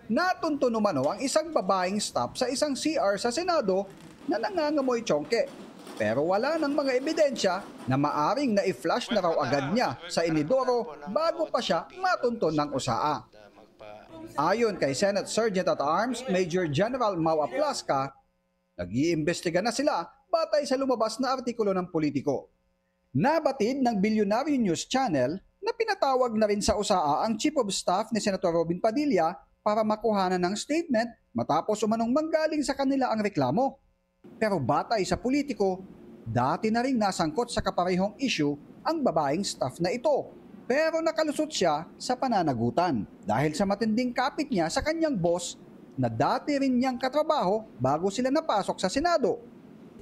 Natunto naman ang isang babaeng staff sa isang CR sa Senado na nangangamoy tsongke. Pero wala ng mga ebidensya na maaring na-i-flash na raw agad niya sa inidoro bago pa siya matunton ng usaa. Ayon kay Senate Sergeant at Arms Major General Mau Aplasca, nag-iimbestiga na sila batay sa lumabas na artikulo ng Politiko. Nabatid ng Billionaire News Channel na pinatawag na rin sa usaa ang Chief of Staff ni Senator Robin Padilla para makuhanan ng statement matapos umanong manggaling sa kanila ang reklamo. Pero batay sa Politiko, dati na rin nasangkot sa kaparehong issue ang babaeng staff na ito. Pero nakalusot siya sa pananagutan dahil sa matinding kapit niya sa kanyang boss na dati rin niyang katrabaho bago sila napasok sa Senado.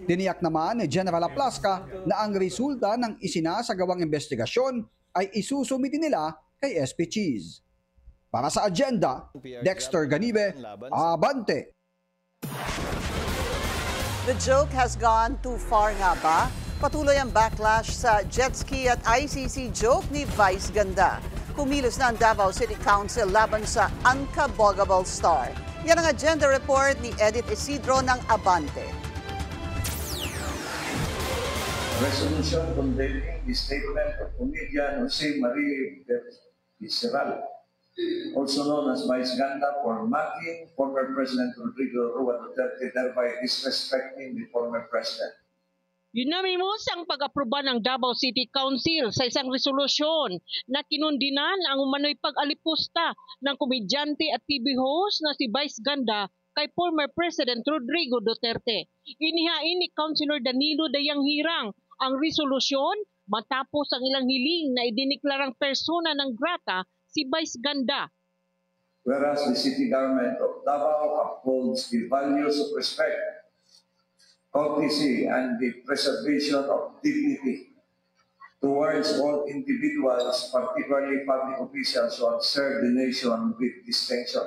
Tiniyak naman ni General Aplasca na ang resulta ng isinasagawang investigasyon ay isusumiti nila kay SP Cheese. Para sa agenda, Dexter Ganibe, Abante. The joke has gone too far nga ba? Patuloy ang backlash sa jet ski at ICC joke ni Vice Ganda. Kumilos na ang Davao City Council laban sa Unkabogable Star. Yan ang agenda report ni Edith Isidro ng Abante. Resolution condemning the statement of comedian Jose Marie Visceral, also known as Vice Ganda, for mocking former President Rodrigo Roa Duterte, thereby disrespecting the former president. Unanimous ang pag-aproba ng Davao City Council sa isang resolusyon na kinundinan ang umano'y pag-alipusta ng komedyante at TV host na si Vice Ganda kay former President Rodrigo Duterte. Inihain ni Councilor Danilo Dayang Hirang ang resolusyon matapos ang ilang hiling na idiniklarang persona ng grata si Vice Ganda. Whereas the city government of Davao upholds the values of respect, courtesy, and the preservation of dignity towards all individuals, particularly public officials who have served the nation with distinction.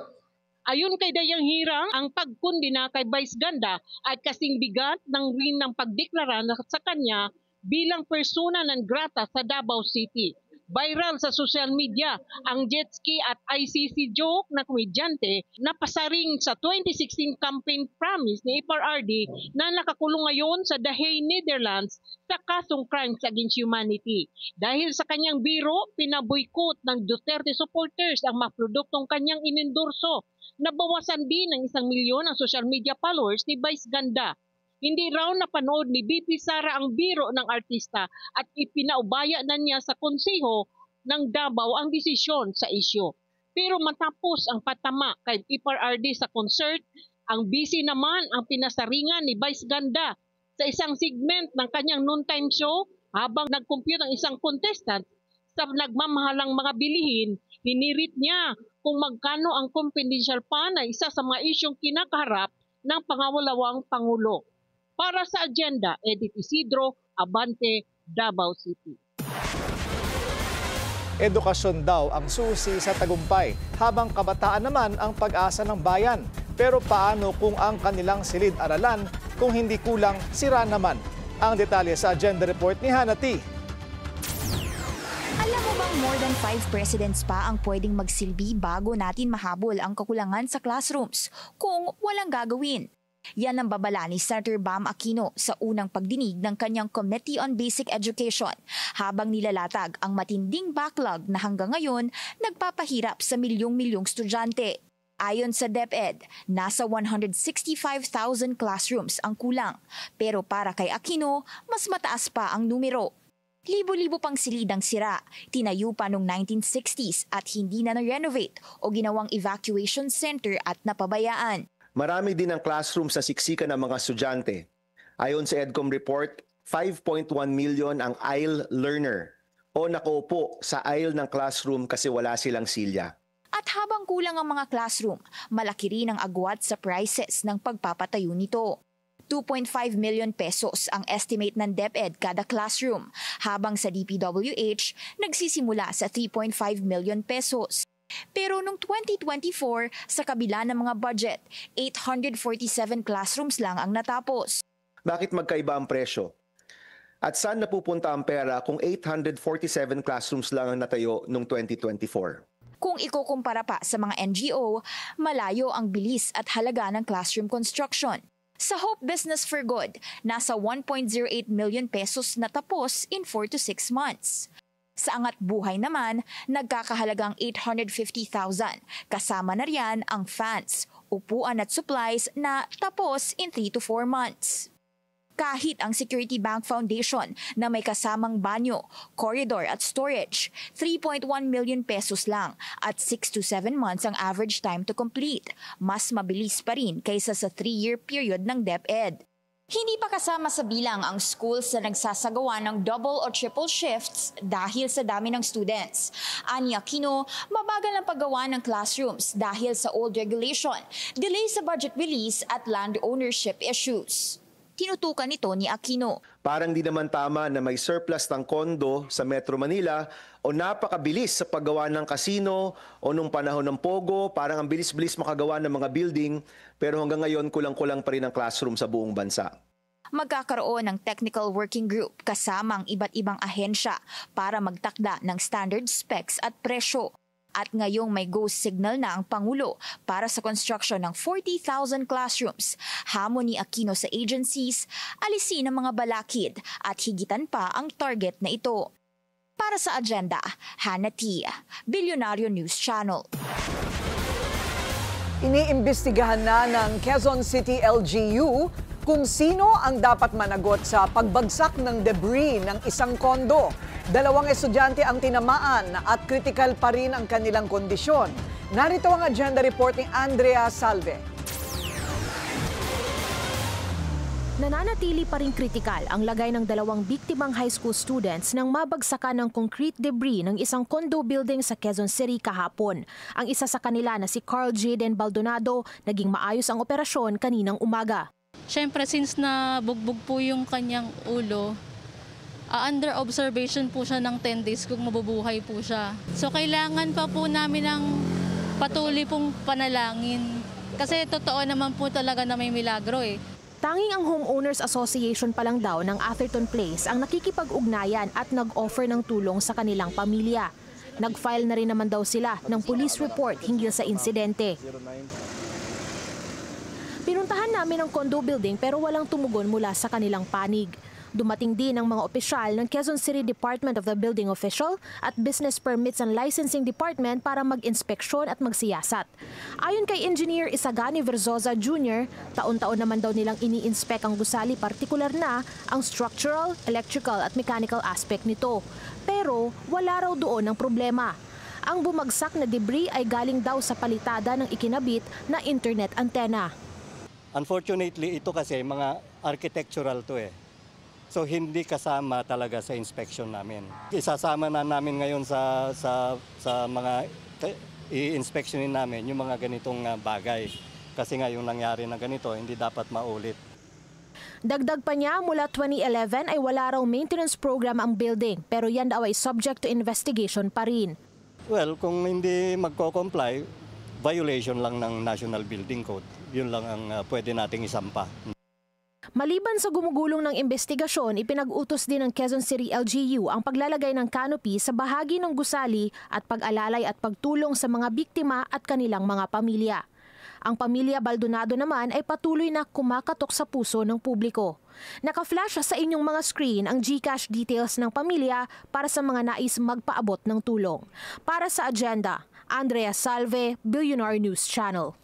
Ayon kay Dayang Hirang, ang pagkundina kay Vice Ganda ay kasing bigat ng rin ng pagdeklara sa kanya bilang persona non grata sa Davao City. Viral sa social media ang jet ski at ICC joke na komedyante na pasaring sa 2016 campaign promise ni FRRD na nakakulong ngayon sa The Hague, Netherlands sa kasong crimes against humanity. Dahil sa kanyang biro, pinaboykot ng Duterte supporters ang mga produktong kanyang inendorso. Nabawasan din ng 1 milyon ang social media followers ni Vice Ganda. Hindi raw napanood ni BP Sara ang biro ng artista at ipinaubaya na niya sa konseho ng Davao ang desisyon sa isyu. Pero matapos ang patama kay FRRD sa concert, ang busy naman ang pinasaringan ni Vice Ganda sa isang segment ng kanyang noontime show habang nag-compute ang isang contestant sa nagmamahalang mga bilihin. Hinirit niya kung magkano ang confidential pa na isa sa mga isyong kinakaharap ng pangawalawang Pangulo. Para sa agenda, Edith Isidro, Abante, Davao City. Edukasyon daw ang susi sa tagumpay, habang kabataan naman ang pag-asa ng bayan. Pero paano kung ang kanilang silid-aralan kung hindi kulang sira naman? Ang detalye sa agenda report ni Hannah T. Alam mo bang more than 5 presidents pa ang pwedeng magsilbi bago natin mahabol ang kakulangan sa classrooms kung walang gagawin? Yan ang babala ni Senator Bam Aquino sa unang pagdinig ng kanyang Committee on Basic Education habang nilalatag ang matinding backlog na hanggang ngayon nagpapahirap sa milyong-milyong estudyante. Ayon sa DepEd, nasa 165,000 classrooms ang kulang. Pero para kay Aquino, mas mataas pa ang numero. Libo-libo pang silid ang sira, tinayo pa noong 1960s at hindi na na-renovate o ginawang evacuation center at napabayaan. Marami din ang classroom sa siksikan ng mga estudyante. Ayon sa EDCOM report, 5.1 million ang aisle learner o nakaupo sa aisle ng classroom kasi wala silang silya. At habang kulang ang mga classroom, malaki rin ang agwat sa prices ng pagpapatayo nito. 2.5 million pesos ang estimate ng DepEd kada classroom, habang sa DPWH nagsisimula sa 3.5 million pesos. Pero noong 2024, sa kabila ng mga budget, 847 classrooms lang ang natapos. Bakit magkaiba ang presyo? At saan napupunta ang pera kung 847 classrooms lang ang natayo noong 2024? Kung ikukumpara pa sa mga NGO, malayo ang bilis at halaga ng classroom construction. Sa Hope Business for Good, nasa 1.08 million pesos natapos in 4 to 6 months. Sa Angat Buhay naman, nagkakahalagang 850,000. Kasama na riyan ang fans, upuan at supplies na tapos in 3 to 4 months. Kahit ang Security Bank Foundation na may kasamang banyo, corridor at storage, 3.1 million pesos lang at 6 to 7 months ang average time to complete. Mas mabilis pa rin kaysa sa 3-year period ng DepEd. Hindi pa kasama sa bilang ang schools na nagsasagawa ng double o triple shifts dahil sa dami ng students. Ani Aquino, mabagal ang paggawa ng classrooms dahil sa old regulation, delay sa budget release at land ownership issues. tinutukan nito ni Aquino. Parang di naman tama na may surplus ng kondo sa Metro Manila o napakabilis sa paggawa ng kasino o nung panahon ng Pogo, parang ang bilis-bilis makagawa ng mga building pero hanggang ngayon kulang-kulang pa rin ang classroom sa buong bansa. Magkakaroon ng technical working group kasama ang iba't ibang ahensya para magtakda ng standard specs at presyo. At ngayong may go signal na ang Pangulo para sa construction ng 40,000 classrooms, hamon ni Aquino sa agencies, alisin ang mga balakid at higitan pa ang target na ito. Para sa agenda, Hannah T., Bilyonaryo News Channel. Iniimbestigahan na ng Quezon City LGU kung sino ang dapat managot sa pagbagsak ng debris ng isang kondo. 2 estudyante ang tinamaan at kritikal pa rin ang kanilang kondisyon. Narito ang agenda report ni Andrea Salve. Nananatili pa rin kritikal ang lagay ng 2 biktimang high school students nang mabagsakan ng concrete debris ng isang condo building sa Quezon City kahapon. Ang isa sa kanila na si Carl Jaden Baldonado, naging maayos ang operasyon kaninang umaga. Siyempre, since na bugbog po yung kanyang ulo, under observation po siya ng 10 days kung mabubuhay po siya. So kailangan pa po namin ng patuloy pong panalangin. Kasi totoo naman po talaga na may milagro eh. Tanging ang Homeowners Association pa lang daw ng Atherton Place ang nakikipag-ugnayan at nag-offer ng tulong sa kanilang pamilya. Nag-file na rin naman daw sila ng police report hinggil sa insidente. Pinuntahan namin ang condo building pero walang tumugon mula sa kanilang panig. Dumating din ang mga opisyal ng Quezon City Department of the Building Official at Business Permits and Licensing Department para mag-inspeksyon at magsiyasat. Ayon kay Engineer Isagani Verzosa Jr., taon-taon naman daw nilang ini-inspect ang gusali, partikular na ang structural, electrical at mechanical aspect nito. Pero wala raw doon ang problema. Ang bumagsak na debris ay galing daw sa palitada ng ikinabit na internet antenna. Unfortunately, ito kasi mga architectural to eh. So hindi kasama talaga sa inspection namin. Isasama na namin ngayon sa mga i-inspectionin namin yung mga ganitong bagay. Kasi nga yung nangyari na ganito, hindi dapat maulit. Dagdag pa niya, mula 2011 ay wala raw maintenance program ang building, pero yan daw ay subject to investigation pa rin. Well, kung hindi magko-comply, violation lang ng National Building Code. Yun lang ang pwede nating isampa. Maliban sa gumugulong ng investigasyon, ipinag-utos din ng Quezon City LGU ang paglalagay ng canopy sa bahagi ng gusali at pag-alalay at pagtulong sa mga biktima at kanilang mga pamilya. Ang pamilya Baldonado naman ay patuloy na kumakatok sa puso ng publiko. Naka-flash sa inyong mga screen ang GCash details ng pamilya para sa mga nais magpaabot ng tulong. Para sa agenda, Andrea Salve, Billionaire News Channel.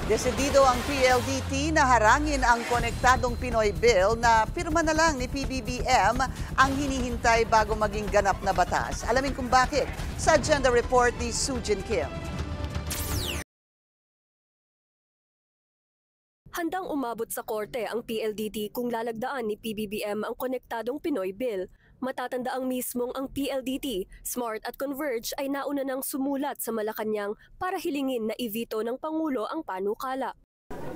Desidido ang PLDT na harangin ang Konektadong Pinoy Bill na pirma na lang ni PBBM ang hinihintay bago maging ganap na batas. Alamin kung bakit sa Agenda Report ni Sujin Kim. Handang umabot sa korte ang PLDT kung lalagdaan ni PBBM ang Konektadong Pinoy Bill. Matatandaang mismong ang PLDT, Smart at Converge ay nauna nang sumulat sa Malacanang para hilingin na i-veto ng Pangulo ang panukala.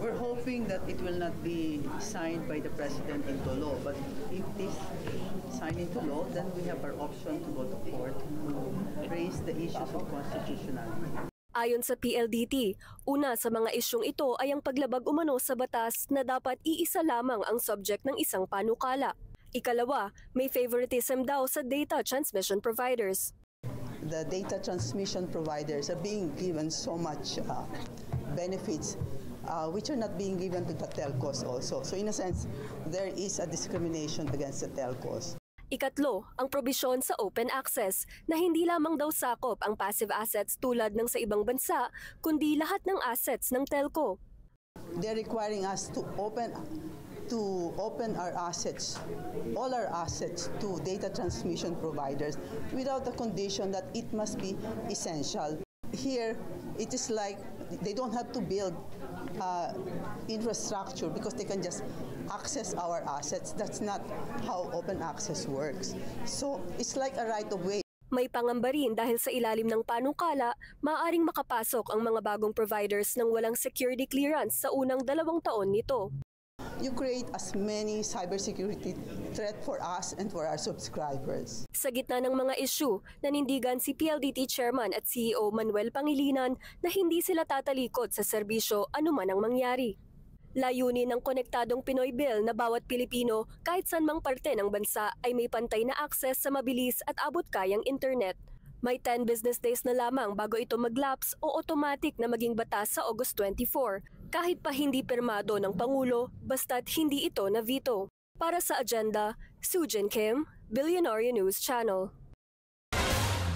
We're hoping that it will not be signed by the President into law, but if this is signed into law, then we have our option to go to court to raise the issues of constitutionality. Ayon sa PLDT, una sa mga isyong ito ay ang paglabag umano sa batas na dapat iisa lamang ang subject ng isang panukala. Ikalawa, may favoritism daw sa data transmission providers. The data transmission providers are being given so much benefits which are not being given to the telcos also. So in a sense, there is a discrimination against the telcos. Ikatlo, ang probisyon sa open access na hindi lamang daw sakop ang passive assets tulad ng sa ibang bansa, kundi lahat ng assets ng telco. They're requiring us to open our assets, all our assets to data transmission providers without the condition that it must be essential. Here, it is like they don't have to build infrastructure because they can just access our assets. That's not how open access works. So it's like a right of way. May pangamba rin dahil sa ilalim ng panukala, maaaring makapasok ang mga bagong providers ng walang security clearance sa unang 2 taon nito. You create as many cybersecurity threat for us and for our subscribers. Sa gitna ng mga issue, nanindigan si PLDT Chairman at CEO Manuel Pangilinan na hindi sila tatalikod sa serbisyo anuman ang mangyari. Layunin ng Konektadong Pinoy Bill na bawat Pilipino kahit saan mang parte ng bansa ay may pantay na akses sa mabilis at abot-kayang internet. May 10 business days na lamang bago ito mag-lapse o automatic na maging batas sa August 24, kahit pa hindi pirmado ng Pangulo basta't hindi ito na veto. Para sa Agenda, Sujin Kim, Billionaire News Channel.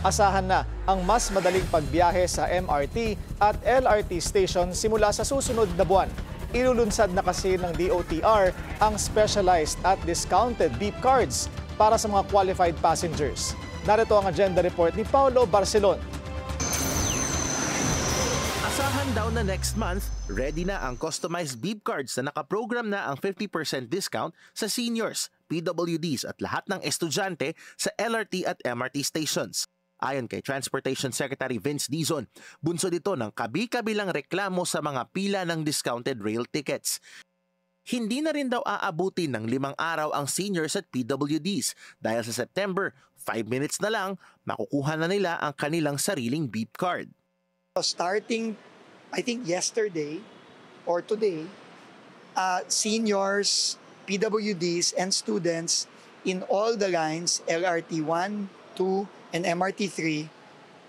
Asahan na ang mas madaling pagbiyahe sa MRT at LRT station simula sa susunod na buwan. Ilulunsad na kasi ng DOTR ang specialized at discounted beep cards para sa mga qualified passengers. Narito ang agenda report ni Paulo Barcelon. Asahan daw na next month, ready na ang customized beep cards na nakaprogram na ang 50% discount sa seniors, PWDs at lahat ng estudyante sa LRT at MRT stations. Ayon kay Transportation Secretary Vince Dizon, bunso dito ng kabi-kabilang reklamo sa mga pila ng discounted rail tickets. Hindi na rin daw aabutin ng 5 araw ang seniors at PWDs dahil sa September, 5 minutes na lang, makukuha na nila ang kanilang sariling beep card. Starting, I think yesterday or today, seniors, PWDs, and students in all the lines, LRT 1, 2, and MRT3,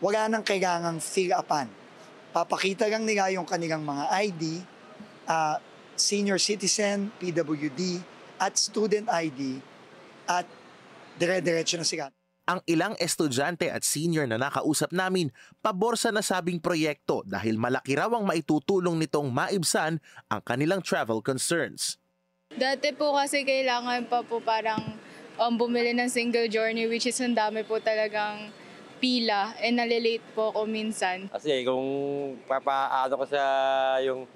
wala nang kailangang fill-upan. Papakita lang nila yung kanilang mga ID, senior citizen, PWD, at student ID, at dire-diretso na sila. Ang ilang estudyante at senior na nakausap namin, pabor sa nasabing proyekto dahil malaki raw ang maitutulong nitong maibsan ang kanilang travel concerns. Dati po kasi kailangan pa po parang bumili ng single journey, which is ang dami po talagang pila and nalilate po ako minsan. Kasi kung papaano ko sa yung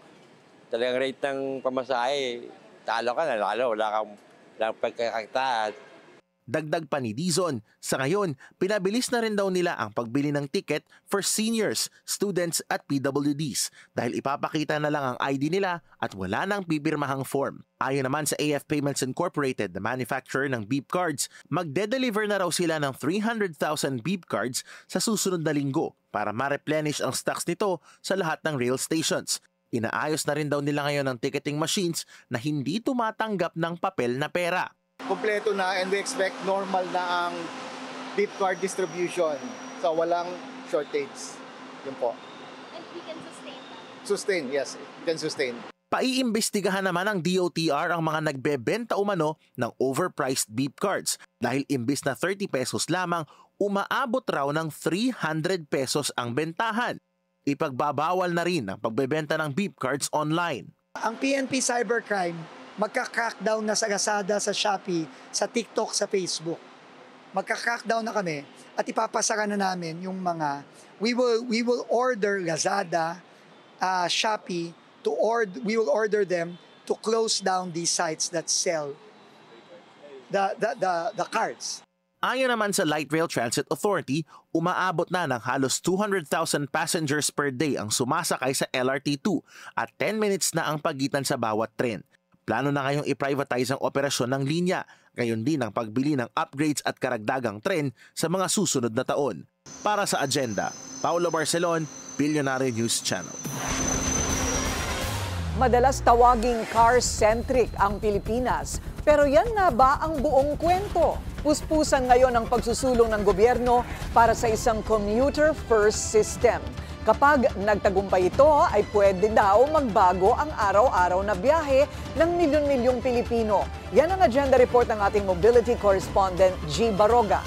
talagang rate ng pamasahe, talo ka na, wala kang pagkakakitaan. Dagdag pa ni Dizon, sa ngayon, pinabilis na rin daw nila ang pagbili ng ticket for seniors, students at PWDs dahil ipapakita na lang ang ID nila at wala nang pipirmahang form. Ayon naman sa AF Payments Incorporated, the manufacturer ng beep cards, magde-deliver na raw sila ng 300,000 beep cards sa susunod na linggo para ma-replenish ang stocks nito sa lahat ng rail stations. Inaayos na rin daw nila ngayon ang ticketing machines na hindi tumatanggap ng papel na pera. Kompleto na and we expect normal na ang beep card distribution. So walang shortage. Yun po. And we can sustain that? Sustain, yes. We can sustain. Paiimbestigahan naman ng DOTR ang mga nagbebenta umano ng overpriced beep cards dahil imbis na 30 pesos lamang, umaabot raw ng 300 pesos ang bentahan. Ipagbabawal na rin ang pagbebenta ng beep cards online. Ang PNP Cybercrime, magka-crackdown na sa Lazada, sa Shopee, sa TikTok, sa Facebook. Magka-crackdown na kami at ipapasara na namin yung mga we will order Lazada, Shopee we will order them to close down these sites that sell the cards. Ayon naman sa Light Rail Transit Authority, umaabot na ng halos 200,000 passengers per day ang sumasakay sa LRT2 at 10 minutes na ang pagitan sa bawat tren. Plano na ngayong i-privatize ang operasyon ng linya, gayon din ang pagbili ng upgrades at karagdagang tren sa mga susunod na taon. Para sa Agenda, Paulo Barcelon, Billionaire News Channel. Madalas tawaging car-centric ang Pilipinas. Pero yan nga ba ang buong kwento? Puspusan ngayon ang pagsusulong ng gobyerno para sa isang commuter-first system. Kapag nagtagumpay ito, ay pwede daw magbago ang araw-araw na biyahe ng milyon-milyong Pilipino. Yan ang agenda report ng ating mobility correspondent, G. Baroga.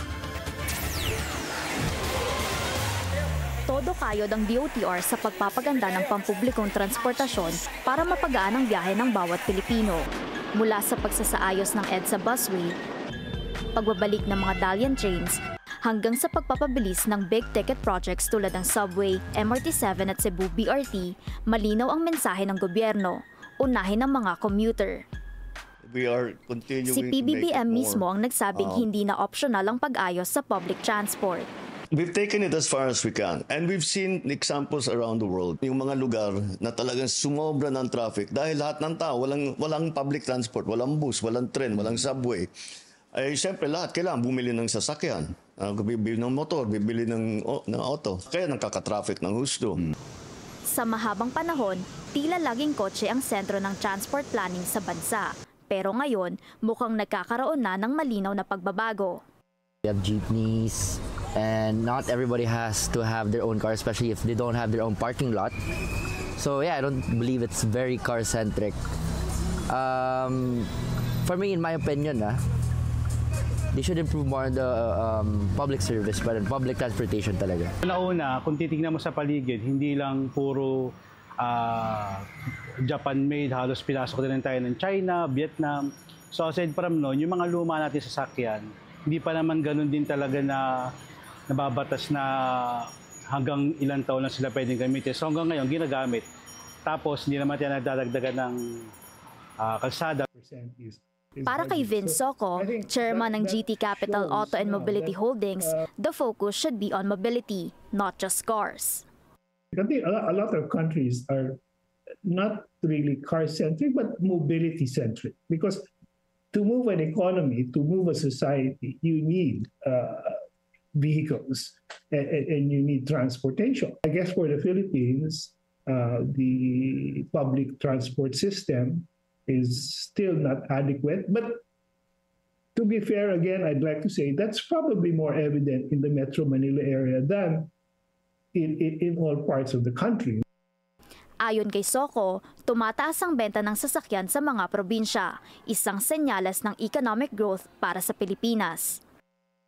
Todo kayod ang DOTR sa pagpapaganda ng pampublikong transportasyon para mapagaan ang biyahe ng bawat Pilipino. Mula sa pagsasaayos ng EDSA busway, pagbabalik ng mga Dalian trains, hanggang sa pagpapabilis ng big-ticket projects tulad ng subway, MRT-7 at Cebu BRT, malinaw ang mensahe ng gobyerno, unahin ng mga commuter. Si PBBM mismo ang nagsabing hindi na optional ang pag-ayos sa public transport. We've taken it as far as we can, and we've seen examples around the world. Yung mga lugar na talagang sumobra ng traffic dahil lahat ng tao, walang public transport, walang bus, walang tren, walang subway. Ay siyempre lahat kailangan bumili ng sasakyan, bibili ng motor, bibili ng auto. Kaya nagkaka-traffic ng husto. Sa mahabang panahon, tila laging kotse ang sentro ng transport planning sa bansa. Pero ngayon, mukhang nagkakaroon na ng malinaw na pagbabago. We have jeepneys, and not everybody has to have their own car, especially if they don't have their own parking lot. So yeah, I don't believe it's very car-centric. For me, in my opinion, they should improve more on the public service, but in public transportation talaga. Una, kung titignan mo sa paligid, hindi lang puro Japan-made, halos pinasok din tayo ng China, Vietnam. So aside from noon, yung mga luma natin sasakyan, hindi pa naman ganun din talaga na nababatas na hanggang ilang taon lang sila pwedeng gamitin. So hanggang ngayon, ginagamit. Tapos hindi naman tayo nagdadagdagan ng kalsada. Para kay Vince Soco, chairman ng GT Capital Auto and Mobility Holdings, the focus should be on mobility, not just cars. I think a lot of countries are not really car-centric, but mobility-centric. Because to move an economy, to move a society, you need vehicles and you need transportation. I guess for the Philippines, the public transport system is still not adequate. But to be fair, again, I'd like to say that's probably more evident in the Metro Manila area than in all parts of the country. Ayon kay Soco, tumataas ang benta ng sasakyan sa mga probinsya, isang senyales ng economic growth para sa Pilipinas.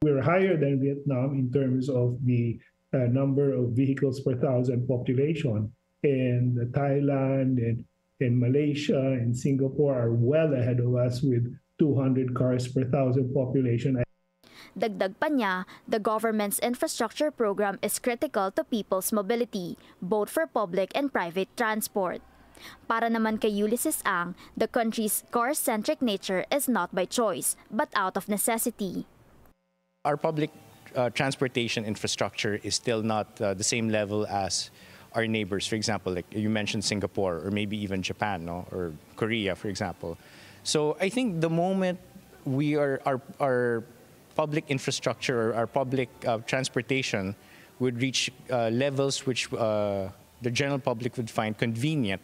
We're higher than Vietnam in terms of the number of vehicles per thousand population, and Thailand and Malaysia and Singapore are well ahead of us with 200 cars per thousand population. Dagdag pa niya, the government's infrastructure program is critical to people's mobility, both for public and private transport. Para naman kay Ulysses Ang, the country's car-centric nature is not by choice, but out of necessity. Our public transportation infrastructure is still not the same level as our neighbors. For example, like you mentioned Singapore or maybe even Japan, no? Or Korea, for example. So I think the moment we our public infrastructure or our public transportation would reach levels which the general public would find convenient,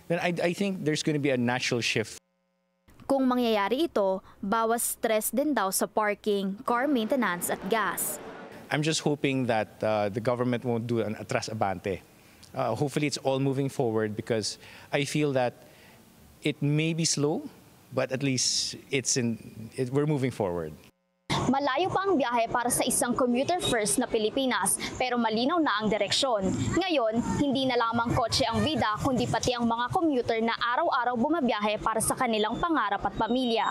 then I think there's going to be a natural shift. Kung mangyayari ito, bawas stress din daw sa parking, car maintenance at gas. I'm just hoping that the government won't do an atras abante. Hopefully it's all moving forward because I feel that it may be slow, but at least we're moving forward. Malayo pa ang biyahe para sa isang commuter-first na Pilipinas, pero malinaw na ang direksyon. Ngayon, hindi na lamang kotse ang bida, kundi pati ang mga commuter na araw-araw bumabiyahe para sa kanilang pangarap at pamilya.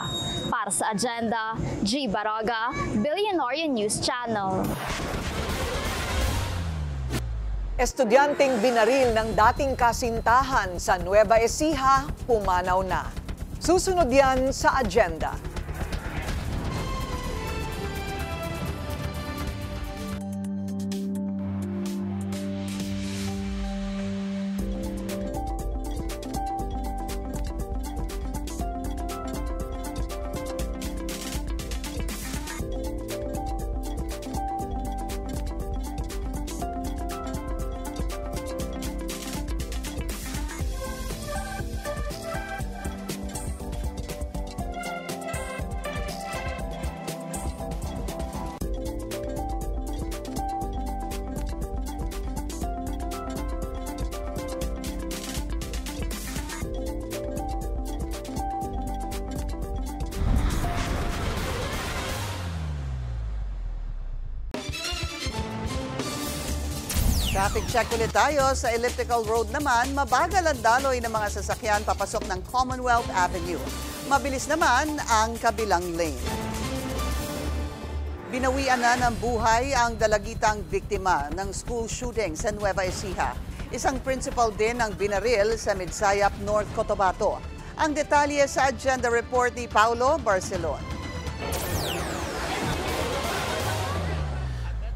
Para sa Agenda, G. Baraga, Billionarian News Channel. Estudyanteng binaril ng dating kasintahan sa Nueva Ecija, pumanaw na. Susunod yan sa Agenda. Traffic check ulit tayo. Sa Elliptical Road naman, mabagal ang daloy ng mga sasakyan papasok ng Commonwealth Avenue. Mabilis naman ang kabilang lane. Binawian na ng buhay ang dalagitang biktima ng school shooting sa Nueva Ecija. Isang principal din ang binaril sa Midsayap, North Cotabato. Ang detalye sa agenda report ni Paulo Barcelon.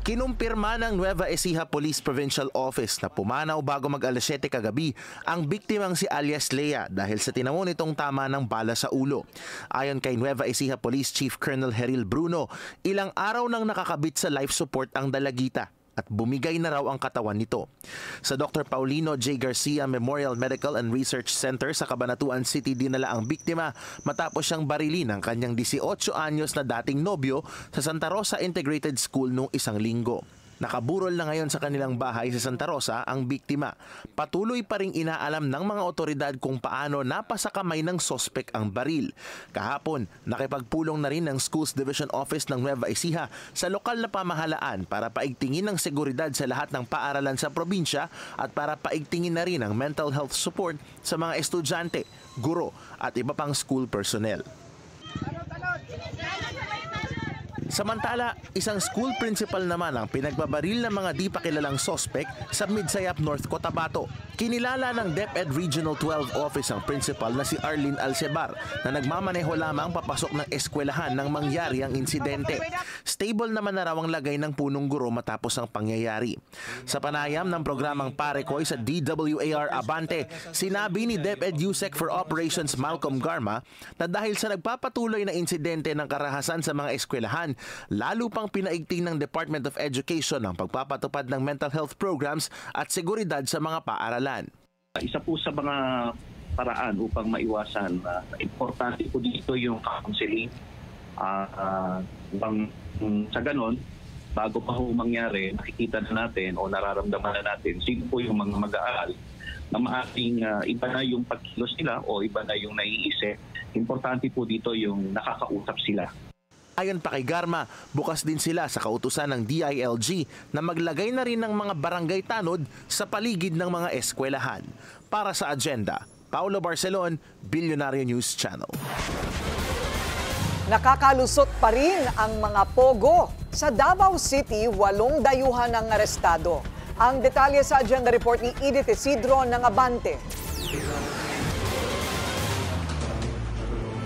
Kinumpirma ng Nueva Ecija Police Provincial Office na pumanaw bago mag-alas 7 kagabi ang biktimang si alias Lea dahil sa tinamo nitong tama ng bala sa ulo. Ayon kay Nueva Ecija Police Chief Colonel Heril Bruno, ilang araw nang nakakabit sa life support ang dalagita at bumigay na raw ang katawan nito. Sa Dr. Paulino J. Garcia Memorial Medical and Research Center sa Cabanatuan City dinala ang biktima matapos siyang barilin ng kanyang 18 anyos na dating nobyo sa Santa Rosa Integrated School noong isang linggo. Nakaburol na ngayon sa kanilang bahay sa Santa Rosa ang biktima. Patuloy pa ring inaalam ng mga otoridad kung paano napasa kamay ng sospek ang baril. Kahapon, nakipagpulong na rin ng Schools Division Office ng Nueva Ecija sa lokal na pamahalaan para paigtingin ng seguridad sa lahat ng paaralan sa probinsya at para paigtingin na rin ang mental health support sa mga estudyante, guro at iba pang school personnel. Samantala, isang school principal naman ang pinagbabaril ng mga di pa kilalang sospek sa Midsayap, North Cotabato. Kinilala ng DepEd Regional 12 Office ang principal na si Arlene Alcebar na nagmamaneho lamang papasok ng eskwelahan nang mangyari ang insidente. Stable naman na raw ang lagay ng punong guro matapos ang pangyayari. Sa panayam ng programang Parekoy sa DWAR Abante, sinabi ni DepEd USEC for Operations Malcolm Garma na dahil sa nagpapatuloy na insidente ng karahasan sa mga eskwelahan, lalo pang pinaigting ng Department of Education ang pagpapatupad ng mental health programs at seguridad sa mga paaralan. Isa po sa mga paraan upang maiwasan, importante po dito yung counseling. Sa ganon, bago pa ho mangyari, nakikita na natin o nararamdaman na natin sino po yung mga mag-aaral na maating iba na yung pagkilos nila o iba na yung naiisip. Importante po dito yung nakakausap sila. Ayon pa kay Garma, bukas din sila sa kautusan ng DILG na maglagay na rin ng mga barangay tanod sa paligid ng mga eskwelahan. Para sa agenda, Paulo Barcelon, Billionaire News Channel. Nakakalusot pa rin ang mga pogo. Sa Davao City, 8 dayuhan ang arestado. Ang detalye sa agenda report ni Edith Isidro ng Abante.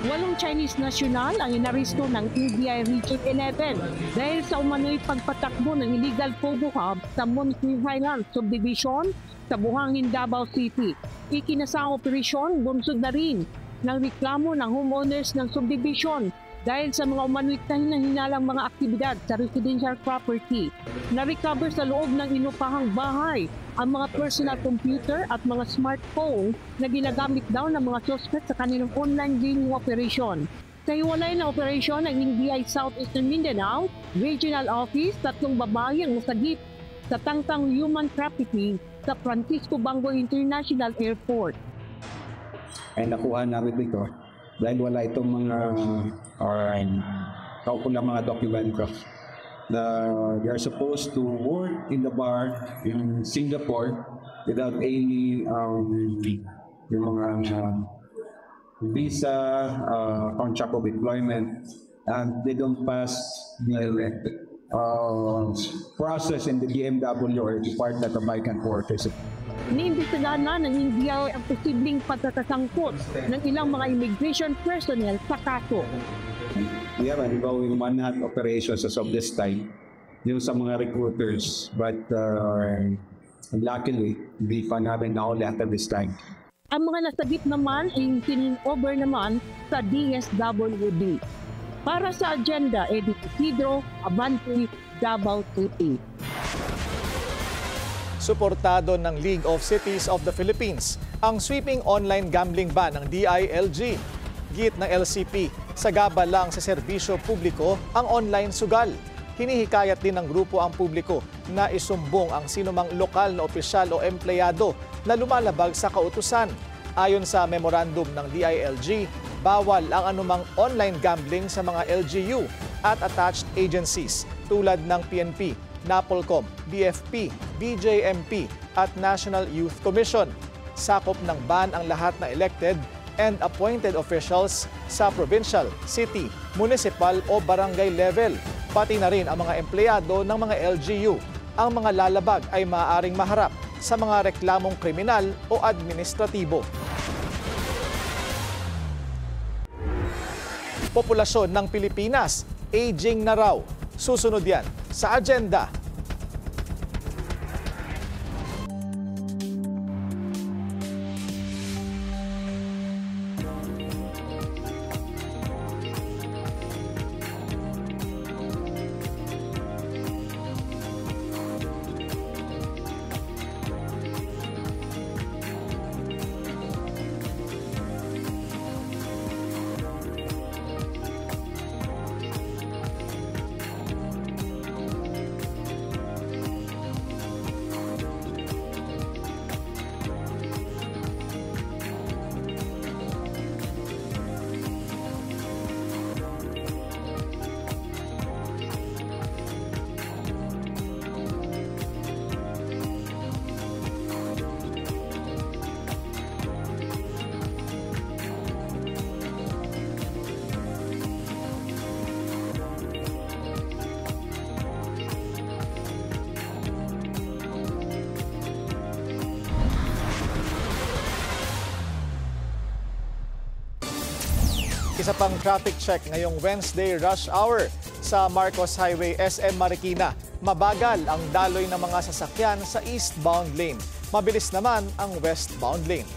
8 Chinese national ang inaresto ng NBI Region 11 dahil sa umano'y pagpatakbo ng illegal pogo hub sa Monte Highlands Subdivision sa Buhangin, Davao City. Ikinasang operasyon, bunsod na rin ng reklamo ng homeowners ng subdivision dahil sa mga umano'y hinalang mga aktibidad sa residential property. Na-recover sa loob ng inupahang bahay ang mga personal computer at mga smartphone na ginagamit daw ng mga suspect sa kanilang online gaming operation. Sa hiwalay na operasyon ng NBI Southeastern Mindanao Regional Office, 3 babae ang nasagip sa tangtang human trafficking sa Francisco Bango International Airport. Ay nakuha namin dito dahil wala itong mga kaukulang mga dokumento na they are supposed to work in the bar in Singapore without any yung mga visa, contract of employment, and they don't pass the process in the DMW or Department of Migrant Workers. Iniimbestigahan na ng NBI ang posibleng pagkakasangkot ng ilang mga immigration personnel sa kaso. We have ongoing manhunt operations as of this time yung sa mga recruiters, but luckily, hindi pa namin nauli at this time. Ang mga nasagip naman ay over naman sa DSWD. Para sa agenda, Edith Isidro, Abante, Davao City. Suportado ng League of Cities of the Philippines ang sweeping online gambling ban ng DILG. Git ng LCP, sagaba lang sa serbisyo publiko ang online sugal. Hinihikayat din ng grupo ang publiko na isumbong ang sinumang lokal na opisyal o empleyado na lumalabag sa kautusan. Ayon sa memorandum ng DILG, bawal ang anumang online gambling sa mga LGU at attached agencies tulad ng PNP, NAPOLCOM, BFP, BJMP at National Youth Commission. Sakop ng ban ang lahat na elected and appointed officials sa provincial, city, municipal o barangay level. pati na rin ang mga empleyado ng mga LGU. Ang mga lalabag ay maaaring maharap sa mga reklamong kriminal o administratibo. Populasyon ng Pilipinas, aging na raw. Susunod yan sa agenda. Isa pang traffic check ngayong Wednesday rush hour sa Marcos Highway SM Marikina. Mabagal ang daloy ng mga sasakyan sa eastbound lane. Mabilis naman ang westbound lane.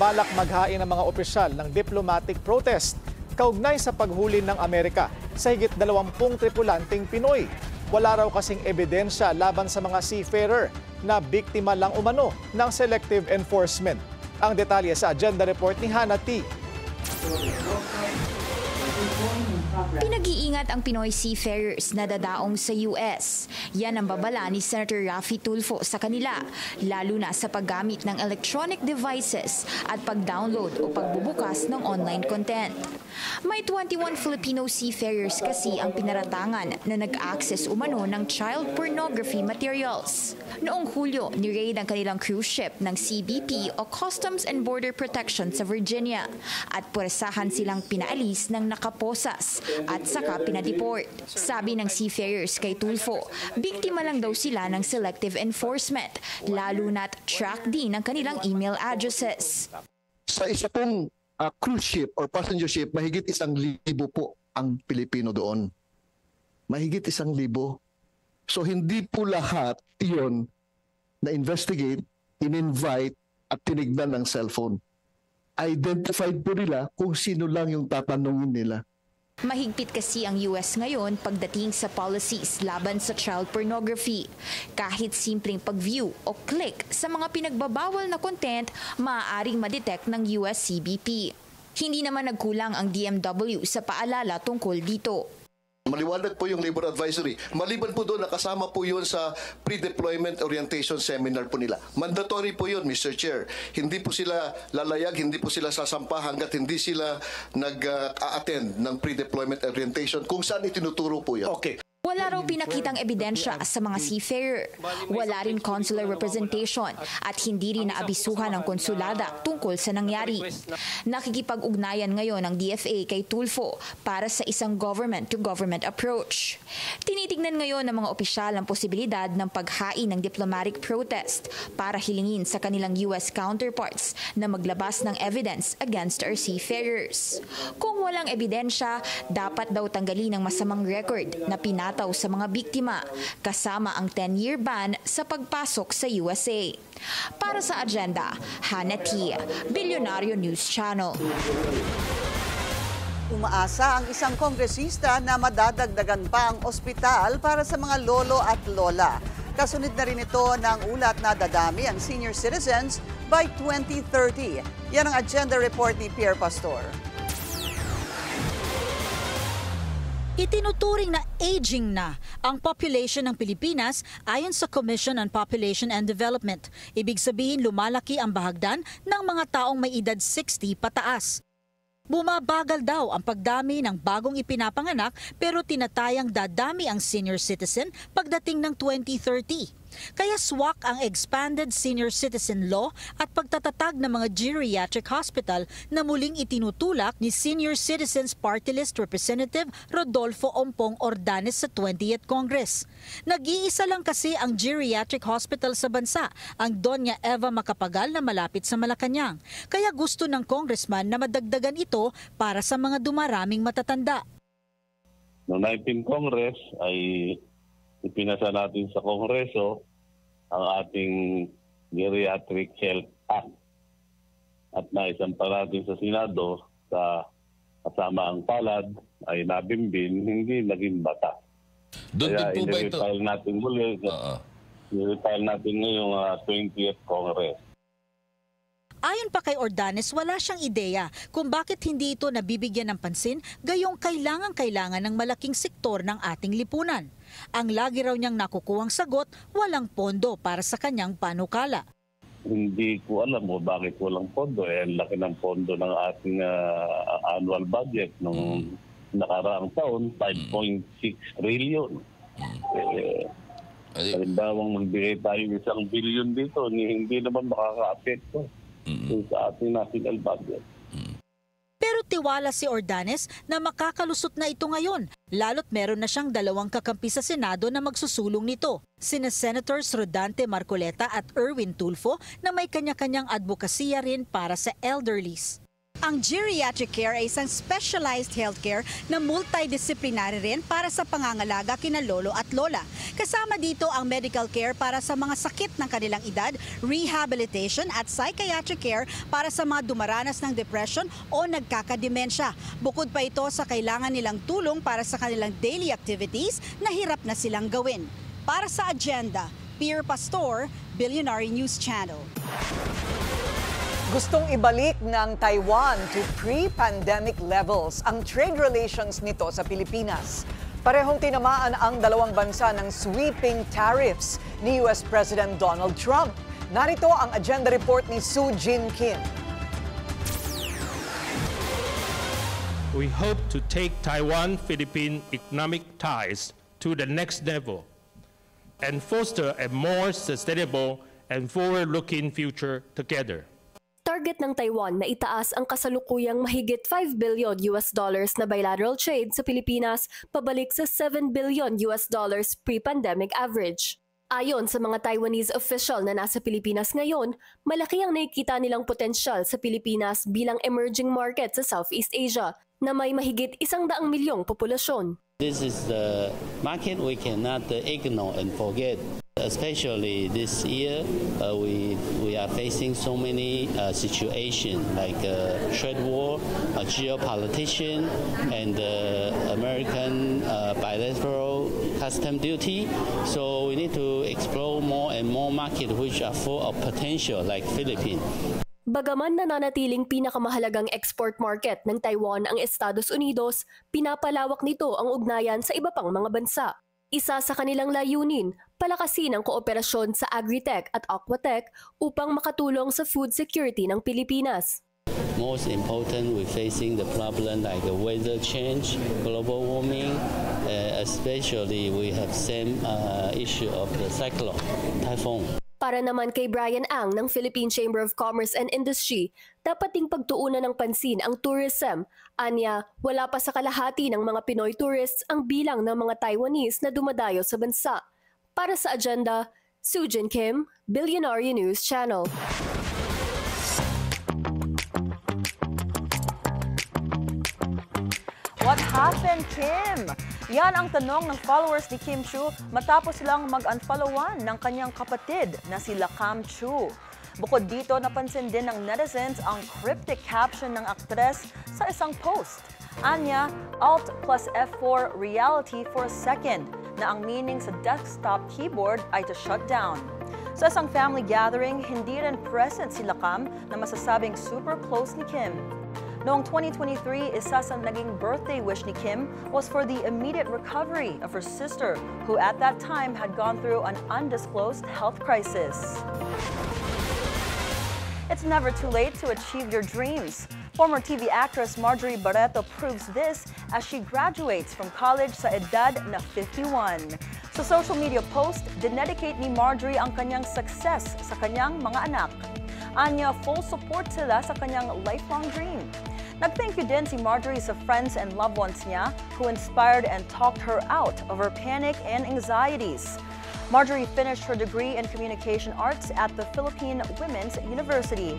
Balak maghain ng mga opisyal ng diplomatic protest kaugnay sa paghuli ng Amerika sa higit 20 tripulanting Pinoy. Wala raw kasing ebidensya laban sa mga seafarer na biktima lang umano ng selective enforcement. Ang detalye sa agenda report ni Hannah T. Pinag-iingat ang Pinoy seafarers na dadaong sa US. Yan ang babala ni Senator Raffy Tulfo sa kanila, lalo na sa paggamit ng electronic devices at pag-download o pagbubukas ng online content. May 21 Filipino seafarers kasi ang pinaratangan na nag-access umano ng child pornography materials. Noong Hulyo, ni-raid ang kanilang cruise ship ng CBP o Customs and Border Protection sa Virginia at puwersahan silang pinaalis ng nakaposas at saka pinadeport. Sabi ng seafarers kay Tulfo, biktima lang daw sila ng selective enforcement, lalo na't track din ang kanilang email addresses. Sa isa pong cruise ship or passenger ship, mahigit 1,000 po ang Pilipino doon. Mahigit 1,000. So hindi po lahat iyon na-investigate, in-invite at tinignan ng cellphone. Identified po nila kung sino lang yung tatanungin nila. Mahigpit kasi ang US ngayon pagdating sa policies laban sa child pornography. Kahit simpleng pag-view o click sa mga pinagbabawal na content, maaaring madetect ng US CBP. Hindi naman nagkulang ang DMW sa paalala tungkol dito. Maliwanag po yung labor advisory. Maliban po doon, nakasama po yun sa pre-deployment orientation seminar po nila. Mandatory po yun, Mr. Chair. Hindi po sila lalayag, hindi po sila sasampa hanggat hindi sila nag-a-attend ng pre-deployment orientation kung saan itinuturo po yan. Okay. Wala raw pinakitang ebidensya sa mga seafarer. Wala rin consular representation at hindi rin naabisuhan ng konsulada tungkol sa nangyari. Nakikipag-ugnayan ngayon ng DFA kay Tulfo para sa isang government-to-government approach. Tinitignan ngayon ng mga opisyal ang posibilidad ng paghain ng diplomatic protest para hilingin sa kanilang US counterparts na maglabas ng evidence against our seafarers. Kung walang ebidensya, dapat daw tanggalin ang masamang record na pinataw sa mga biktima, kasama ang 10-year ban sa pagpasok sa USA. Para sa agenda, Hannah T., Bilyonaryo News Channel. Umaasa ang isang kongresista na madadagdagan pa ang ospital para sa mga lolo at lola. Kasunod na rin ito ng ulat na dadami ang senior citizens by 2030. Yan ang agenda report ni Pierre Pastor. Itinuturing na aging na ang population ng Pilipinas ayon sa Commission on Population and Development. Ibig sabihin lumalaki ang bahagdan ng mga taong may edad 60 pataas. Bumabagal daw ang pagdami ng bagong ipinapanganak pero tinatayang dadami ang senior citizen pagdating ng 2030. Kaya swak ang Expanded Senior Citizen Law at pagtatatag ng mga geriatric hospital na muling itinutulak ni Senior Citizens Party List Representative Rodolfo Ompong Ordanes sa 20th Congress. Nag-iisa lang kasi ang geriatric hospital sa bansa, ang Doña Eva Macapagal na malapit sa Malacanang. Kaya gusto ng congressman na madagdagan ito para sa mga dumaraming matatanda. Noong 19th Congress ay ipinasa natin sa Kongreso ang ating Geriatric Health Act at naisampa natin sa Senado sa kasama ang palad ay nabimbin, hindi naging bata. Doon Kaya din po ba ito? i-refile natin muli, i-refile natin ngayong 20th Congress. Ayon pa kay Ordanes, wala siyang ideya kung bakit hindi ito nabibigyan ng pansin gayong kailangan ng malaking sektor ng ating lipunan. Ang lagi raw niyang nakukuhang sagot, walang pondo para sa kanyang panukala. Hindi ko alam bakit walang pondo. Ang laki ng pondo ng ating annual budget nung nakaraang taon, 5.6 trillion. Halimbawang magbigay tayo ng 1 billion dito, hindi naman makaka-apekto sa ating national budget. Pero tiwala si Ordanes na makakalusot na ito ngayon, lalo't meron na siyang 2 kakampi sa Senado na magsusulong nito. Sina Senators Rodante Marcoleta at Erwin Tulfo na may kanya-kanyang advokasya rin para sa elderlies. Ang geriatric care ay isang specialized healthcare na multidisciplinary rin para sa pangangalaga kina lolo at lola. Kasama dito ang medical care para sa mga sakit ng kanilang edad, rehabilitation at psychiatric care para sa mga dumaranas ng depression o nagkakademensya. Bukod pa ito sa kailangan nilang tulong para sa kanilang daily activities na hirap na silang gawin. Para sa Agenda, Pierre Pastor, Billionaire News Channel. Gustong ibalik ng Taiwan to pre-pandemic levels ang trade relations nito sa Pilipinas. Parehong tinamaan ang dalawang bansa ng sweeping tariffs ni US President Donald Trump. Narito ang agenda report ni Soo Jin Kim. We hope to take Taiwan-Philippine economic ties to the next level and foster a more sustainable and forward-looking future together. Target ng Taiwan na itaas ang kasalukuyang mahigit $5 billion na bilateral trade sa Pilipinas pabalik sa $7 billion pre-pandemic average. Ayon sa mga Taiwanese official na nasa Pilipinas ngayon, malaki ang nakikita nilang potensyal sa Pilipinas bilang emerging market sa Southeast Asia na may mahigit 100 milyong populasyon. This is the market we cannot ignore and forget. Especially this year, we are facing so many situations like trade war, geopolitics, and American bilateral custom duty. So we need to explore more and more markets which are full of potential, like Philippines. Bagaman nananatiling pinakamahalagang export market ng Taiwan ang Estados Unidos, pinapalawak nito ang ugnayan sa iba pang mga bansa. Isa sa kanilang layunin, palakasin ang kooperasyon sa agritech at aquatech upang makatulong sa food security ng Pilipinas. Most important, we're facing the problem like the weather change, global warming, especially we have same issue of the cyclone, typhoon. Para naman kay Brian Ang ng Philippine Chamber of Commerce and Industry, dapat ding pagtuunan ng pansin ang tourism. Anya, wala pa sa kalahati ng mga Pinoy tourists ang bilang ng mga Taiwanese na dumadayo sa bansa. Para sa Agenda, Soo Jin Kim, Billionaire News Channel. What happened, Kim? Yan ang tanong ng followers ni Kim Chiu matapos silang mag-unfollowan ng kanyang kapatid na si Lakam Chiu. Bukod dito, napansin din ng netizens ang cryptic caption ng aktres sa isang post. Anya, Alt plus F4 reality for a second, na ang meaning sa desktop keyboard ay to shut down. Sa isang family gathering, hindi rin present si Lakam na masasabing super close ni Kim. Noong 2023, isa sa naging birthday wish ni Kim was for the immediate recovery of her sister, who at that time had gone through an undisclosed health crisis. It's never too late to achieve your dreams. Former TV actress Marjorie Barreto proves this as she graduates from college sa edad na 51. Sa social media post, dinedicate ni Marjorie ang kanyang success sa kanyang mga anak. Anya, full support sila sa kanyang lifelong dream. Nag-thank you din si Marjorie sa friends and loved ones niya who inspired and talked her out of her panic and anxieties. Marjorie finished her degree in Communication Arts at the Philippine Women's University.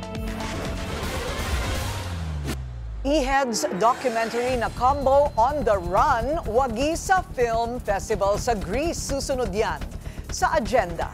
EHED's documentary na Combo on the Run, wagi sa Film Festival sa Greece. Susunod yan sa agenda.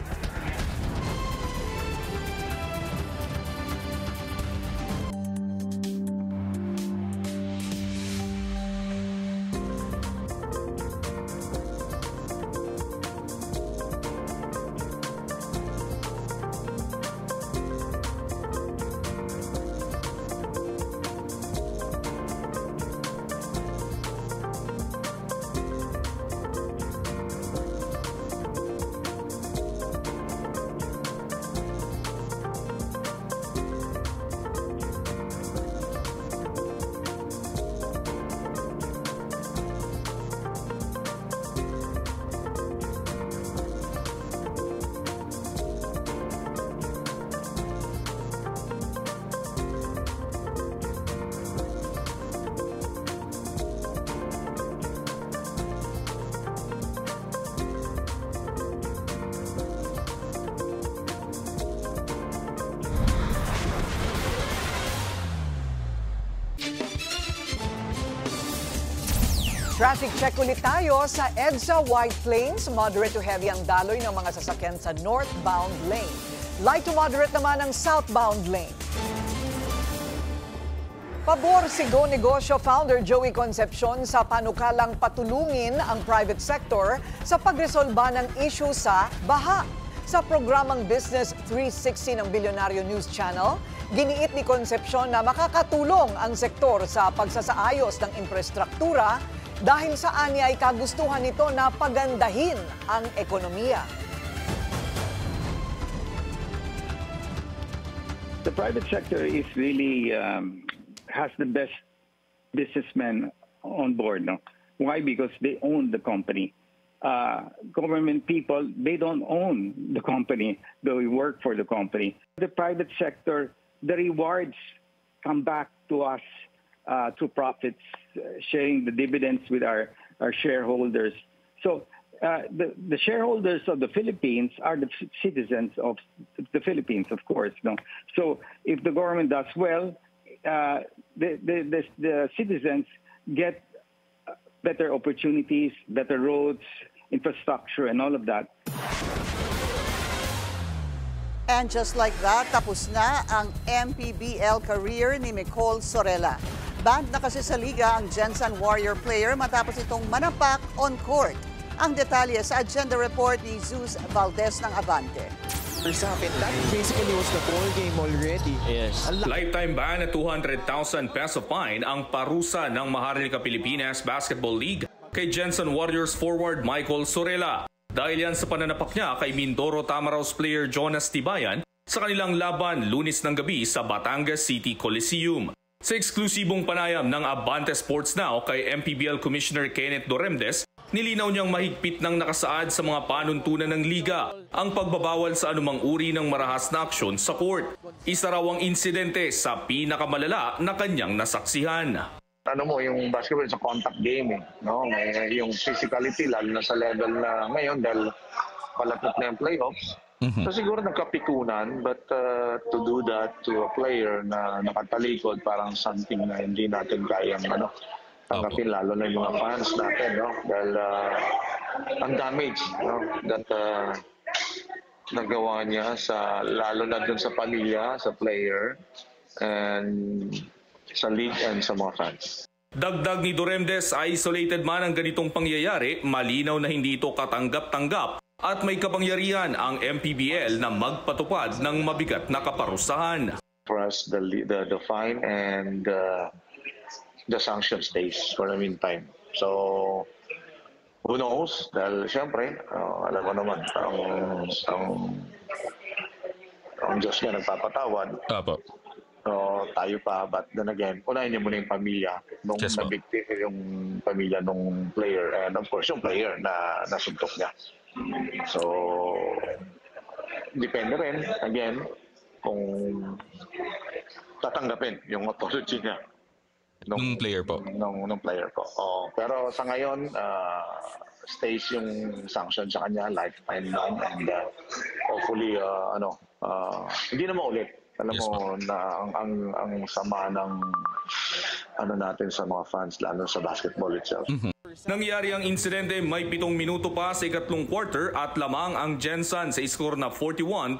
Traffic check ulit tayo sa EDSA White Plains. Moderate to heavy ang daloy ng mga sasakyan sa northbound lane. Light to moderate naman ang southbound lane. Pabor si Go Negosyo founder Joey Concepcion sa panukalang patulungin ang private sector sa pagresolba ng issue sa baha. Sa programang Business 360 ng Bilyonaryo News Channel, giniit ni Concepcion na makakatulong ang sektor sa pagsasaayos ng infrastruktura dahil sa anya ay kagustuhan nito na pagandahin ang ekonomiya. The private sector is really has the best businessmen on board. No? Why? Because they own the company. Government people, they don't own the company. They work for the company. The private sector, the rewards come back to us to profits, sharing the dividends with our shareholders. So the shareholders of the Philippines are the citizens of the Philippines, of course. No? So if the government does well, the citizens get better opportunities, better roads, infrastructure, and all of that. And just like that, tapos na ang MPBL career ni Micol Sorella. Banned na kasi sa liga ang Jensen Warrior player matapos itong manapak on court. Ang detalye sa agenda report ni Zeus Valdez ng Avante. That basically was the ball game already. Yes. Lifetime ban at 200,000 peso fine ang parusa ng Maharlika Pilipinas Basketball League kay Jensen Warriors forward Michael Sorella. Dahil yan sa pananapak niya kay Mindoro Tamaraos player Jonas Tibayan sa kanilang laban Lunes ng gabi sa Batangas City Coliseum. Sa eksklusibong panayam ng Abante Sports Now kay MPBL Commissioner Kenneth Doremdes, nilinaw niyang mahigpit ng nakasaad sa mga panuntunan ng liga ang pagbabawal sa anumang uri ng marahas na aksyon sa court. Isa raw ang insidente sa pinakamalala na kanyang nasaksihan. Ano mo, yung basketball is a contact game no? May yung physicality lalo na sa level na ngayon dahil palapit na yung playoffs. So siguro nagkapikunan, but to do that to a player na nakatalikod parang something na hindi natin kayang tanggapin, lalo na yung mga fans natin, no? Dahil ang damage, no? That nagawa niya sa lalo na dun sa pamilya, sa player, and sa league and sa mga fans. Dagdag ni Doremdes, isolated man ang ganitong pangyayari, malinaw na hindi ito katanggap-tanggap at may kapangyarihan ang MPBL na magpatupad ng mabigat na kaparusahan. For us, the fine and the sanction stays for the meantime. So, who knows? Dahil siyempre, alam mo naman, ang Diyos nga nagpapatawad. So, tayo pa, but then again, unahin niyo muna yung pamilya nung nabiktima yung pamilya nung player, and of course yung player na nasuntok niya. So, depende rin, again, kung tatanggapin yung apology niya. Nung player po? Nung player po. Pero sa ngayon, stays yung sanction sa kanya, lifetime lang. And hopefully, hindi na maulit. Alam mo na ang sama ng natin sa mga fans, lalo sa basketball itself. Nangyari ang insidente may 7 minuto pa sa ikatlong quarter at lamang ang Gensan sa score na 41-39.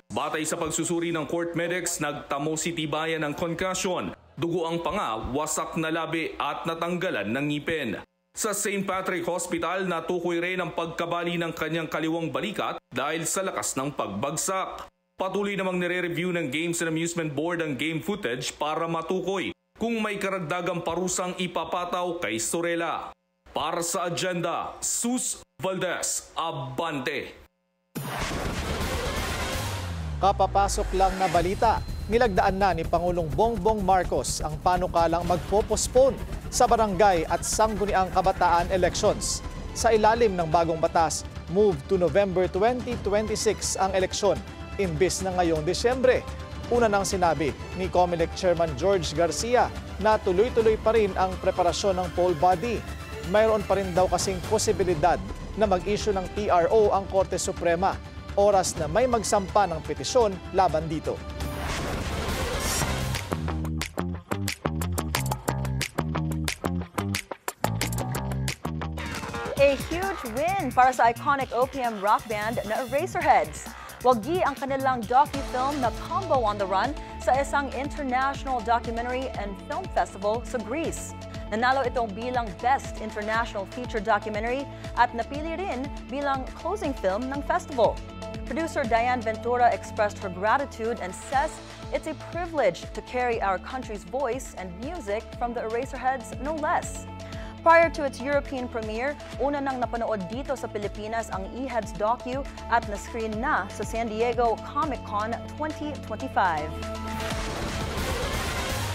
Batay sa pagsusuri ng court medics, nagtamo si Tibayan ng concussion. Dugo ang panga, wasak na labi at natanggalan ng ngipin. Sa St. Patrick Hospital, natukoy rin ang pagkabali ng kanyang kaliwang balikat dahil sa lakas ng pagbagsak. Patuloy namang nire-review ng Games and Amusement Board ang game footage para matukoy kung may karagdagang parusang ipapataw kay Sorella. Para sa agenda, Sus Valdez, Abante. Kapapasok lang na balita, nilagdaan na ni Pangulong Bongbong Marcos ang panukalang magpo-postpone sa barangay at sangguniang kabataan elections. Sa ilalim ng bagong batas, move to November 2026 ang eleksyon, imbis na ngayong Desyembre. Una nang sinabi ni COMELEC Chairman George Garcia na tuloy-tuloy pa rin ang preparasyon ng poll body. Mayroon pa rin daw kasing posibilidad na mag-issue ng TRO ang Korte Suprema, oras na may magsampa ng petisyon laban dito. A huge win para sa iconic OPM rock band na Eraserheads. Wagi ang kanilang docu-film na Combo on the Run sa isang international documentary and film festival sa Greece. Nanalo itong bilang Best International Feature Documentary at napili rin bilang closing film ng festival. Producer Diane Ventura expressed her gratitude and says it's a privilege to carry our country's voice and music from the Eraserheads, no less. Prior to its European premiere, una nang napanood dito sa Pilipinas ang E-Heads docu at na-screen na sa San Diego Comic-Con 2025.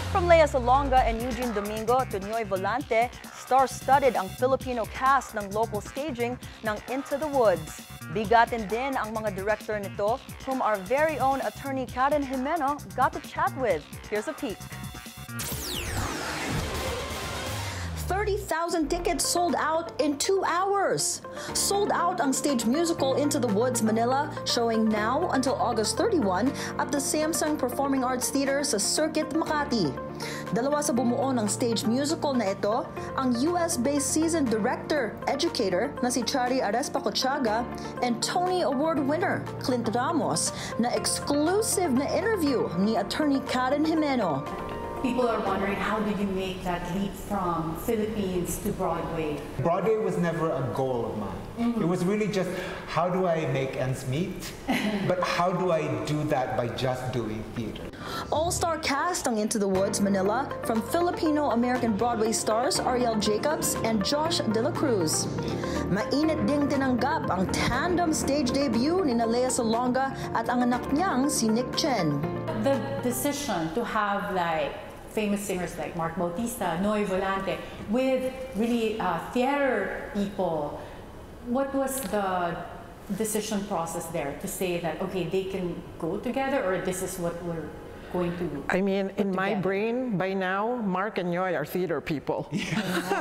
From Lea Salonga and Eugene Domingo to Noy Volante, star-studded ang Filipino cast ng local staging ng Into the Woods. Bigatin din ang mga director nito, whom our very own attorney Karen Jimeno got to chat with. Here's a peek. 30,000 tickets sold out in 2 hours. Sold out ang stage musical Into the Woods Manila, showing now until August 31 at the Samsung Performing Arts Theater sa Circuit Makati. Dalawa sa bumuo ng stage musical na ito, ang US-based seasoned director, educator na si Chari Arespa-Cochaga and Tony Award winner Clint Ramos na exclusive na interview ni attorney Karen Jimeno. People are wondering, how did you make that leap from Philippines to Broadway? Broadway was never a goal of mine. It was really just, how do I make ends meet? But how do I do that by just doing theater? All-star cast ang Into the Woods Manila from Filipino-American Broadway stars Ariel Jacobs and Josh De La Cruz. Mainit ding tinanggap ang tandem stage debut ni Lea Salonga at ang anak niyang si Nick Chen. The decision to have famous singers like Mark Bautista, Noy Volante, with really theater people, what was the decision process there to say that, okay, they can go together, or this is what we're going to I mean, in my brain, by now, Mark and Noy are theater people.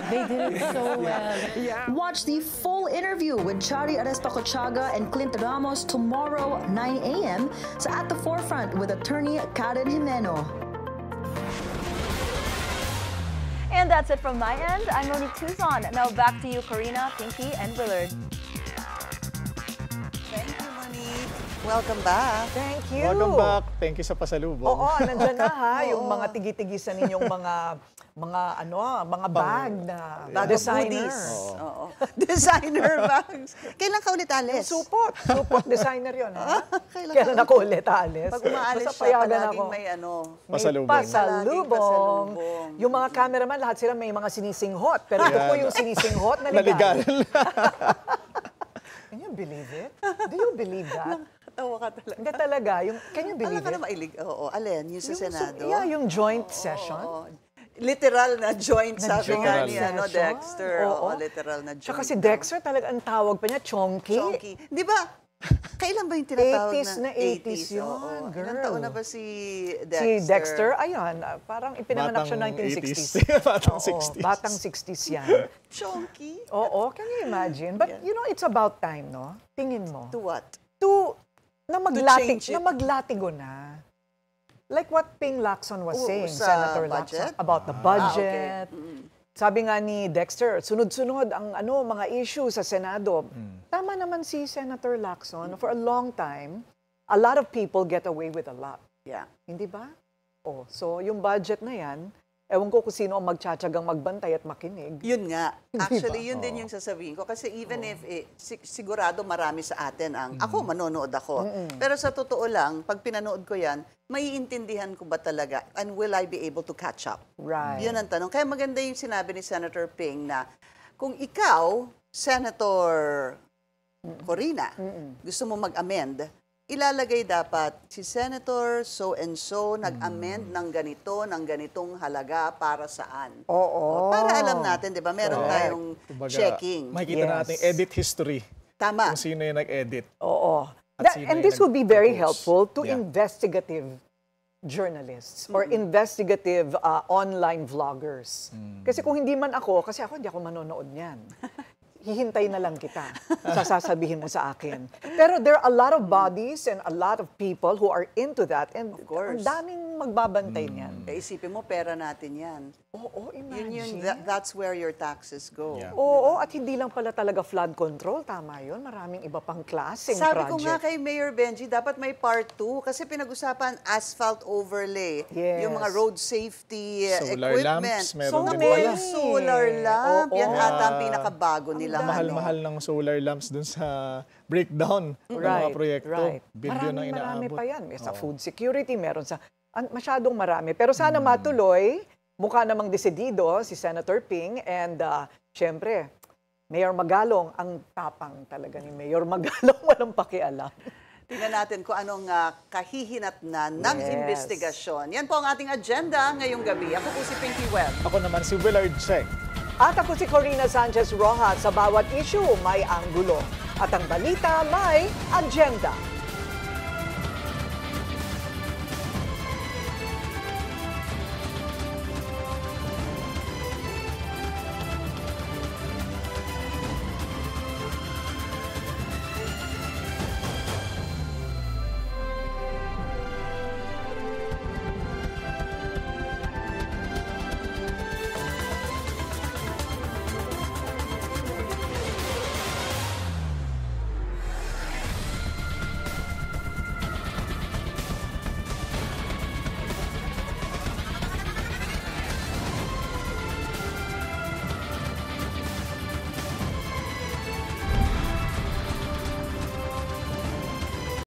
They did it so well. Yeah. Watch the full interview with Chari Arespa-Cochaga and Clint Ramos tomorrow, 9 a.m. sa At the Forefront with attorney Karen Jimeno. And that's it from my end. I'm Monique Tuzon. Now back to you, Karina, Pinky, and Willard. Thank you, Monique. Welcome back. Thank you. Welcome back. Thank you sa pasalubong. Oo, nandiyan na ha, yung mga tigi-tigisan ninyong mga bag na designer. Oo. Designer bags. Kailan ka ulit alis? Supot designer yun. Kailan ako ulit alis? Pag umaalis Basta siya, payagan palaging ako. may Pasalubong. Pasalubong. Yung mga cameraman, lahat sila may mga sinisinghot. Pero ito po yung sinisinghot na legal. Can you believe it? Do you believe that? Tawa ka talaga. Hindi talaga. Can you believe Alam ka it? na mailig. Oo, alin? Yung sa Senado? Yung joint session. Oo. Literal na joint, sabi nga ni joint session. Dexter. Oo. Literal na joint. Tsaka si Dexter talaga ang tawag pa niya, Chonky. Chonky. Di ba? Kailan ba yung tinatawag 80s na 80s yun, oo. girl. Ilang taon na ba si Dexter? Si Dexter, ayun, parang ipinanganak siya 1960s. Batang Oo, 60s. Batang 60s yan. Chonky? Oo, can you imagine? But you know, it's about time, no? Tingin mo. To what? Na maglatigo na. Like what Ping Lacson was saying, Senator Lacson, about the budget. Okay. Sabi nga ni Dexter, sunod-sunod ang mga issue sa Senado. Tama naman si Senator Lacson. For a long time, a lot of people get away with a lot. Yeah. Hindi ba? So yung budget na yan, ewan ko kung sino ang magtsatsagang magbantay at makinig. Yun nga. Actually, yun din yung sasabihin ko. Kasi even if, sigurado marami sa atin ang, ako, manonood ako. Pero sa totoo lang, pag pinanood ko yan, maiintindihan ko ba talaga and will I be able to catch up? Right. Yun ang tanong. Kaya maganda yung sinabi ni Senator Ping na kung ikaw, Senator Corina, gusto mo mag-amend, ilalagay dapat si Senator so-and-so nag-amend ng ganito, ng ganitong halaga para saan. Oo. Para alam natin, di ba? Meron tayong checking. Makikita natin edit history. Tama. Kung sino yung nag-edit. Oo. Sino And yung this will be very nag-propose. helpful to Yeah. investigative journalists or investigative online vloggers. Kasi kung hindi man ako, kasi ako hindi ako manonood niyan. Hihintay na lang kita sa sasabihin mo sa akin. Pero there are a lot of bodies and a lot of people who are into that and ang daming magbabantay niyan. Isipin mo, pera natin yan. Oo, imagine. That's where your taxes go. Yeah. Oo, at hindi lang pala talaga flood control. Tama yun. Maraming iba pang klaseng Sabi project. ko nga kay Mayor Benji, dapat may part 2 kasi pinag-usapan asphalt overlay, Yes. yung mga road safety Solar equipment. lamps, meron din Naku, pala. yung solar lamp, Oo. yan ata ang pinakabago nila. Mahal-mahal ng solar lamps dun sa breakdown ng mga proyekto. Bilyon ang Marami inaabot. pa yan. May sa food security, meron sa... masyadong marami. Pero sana matuloy. Mukha namang desidido si Senator Ping and syempre, Mayor Magalong, ang tapang talaga ni Mayor Magalong, walang pakialam. Tingnan natin kung anong kahihinatnan ng investigasyon. Yan po ang ating agenda ngayong gabi. Ako po si Pinky Webb. Ako naman si Willard Cheng. At ako si Corina Sanchez Rojas. Sa bawat issue, may anggulo. At ang balita, may agenda.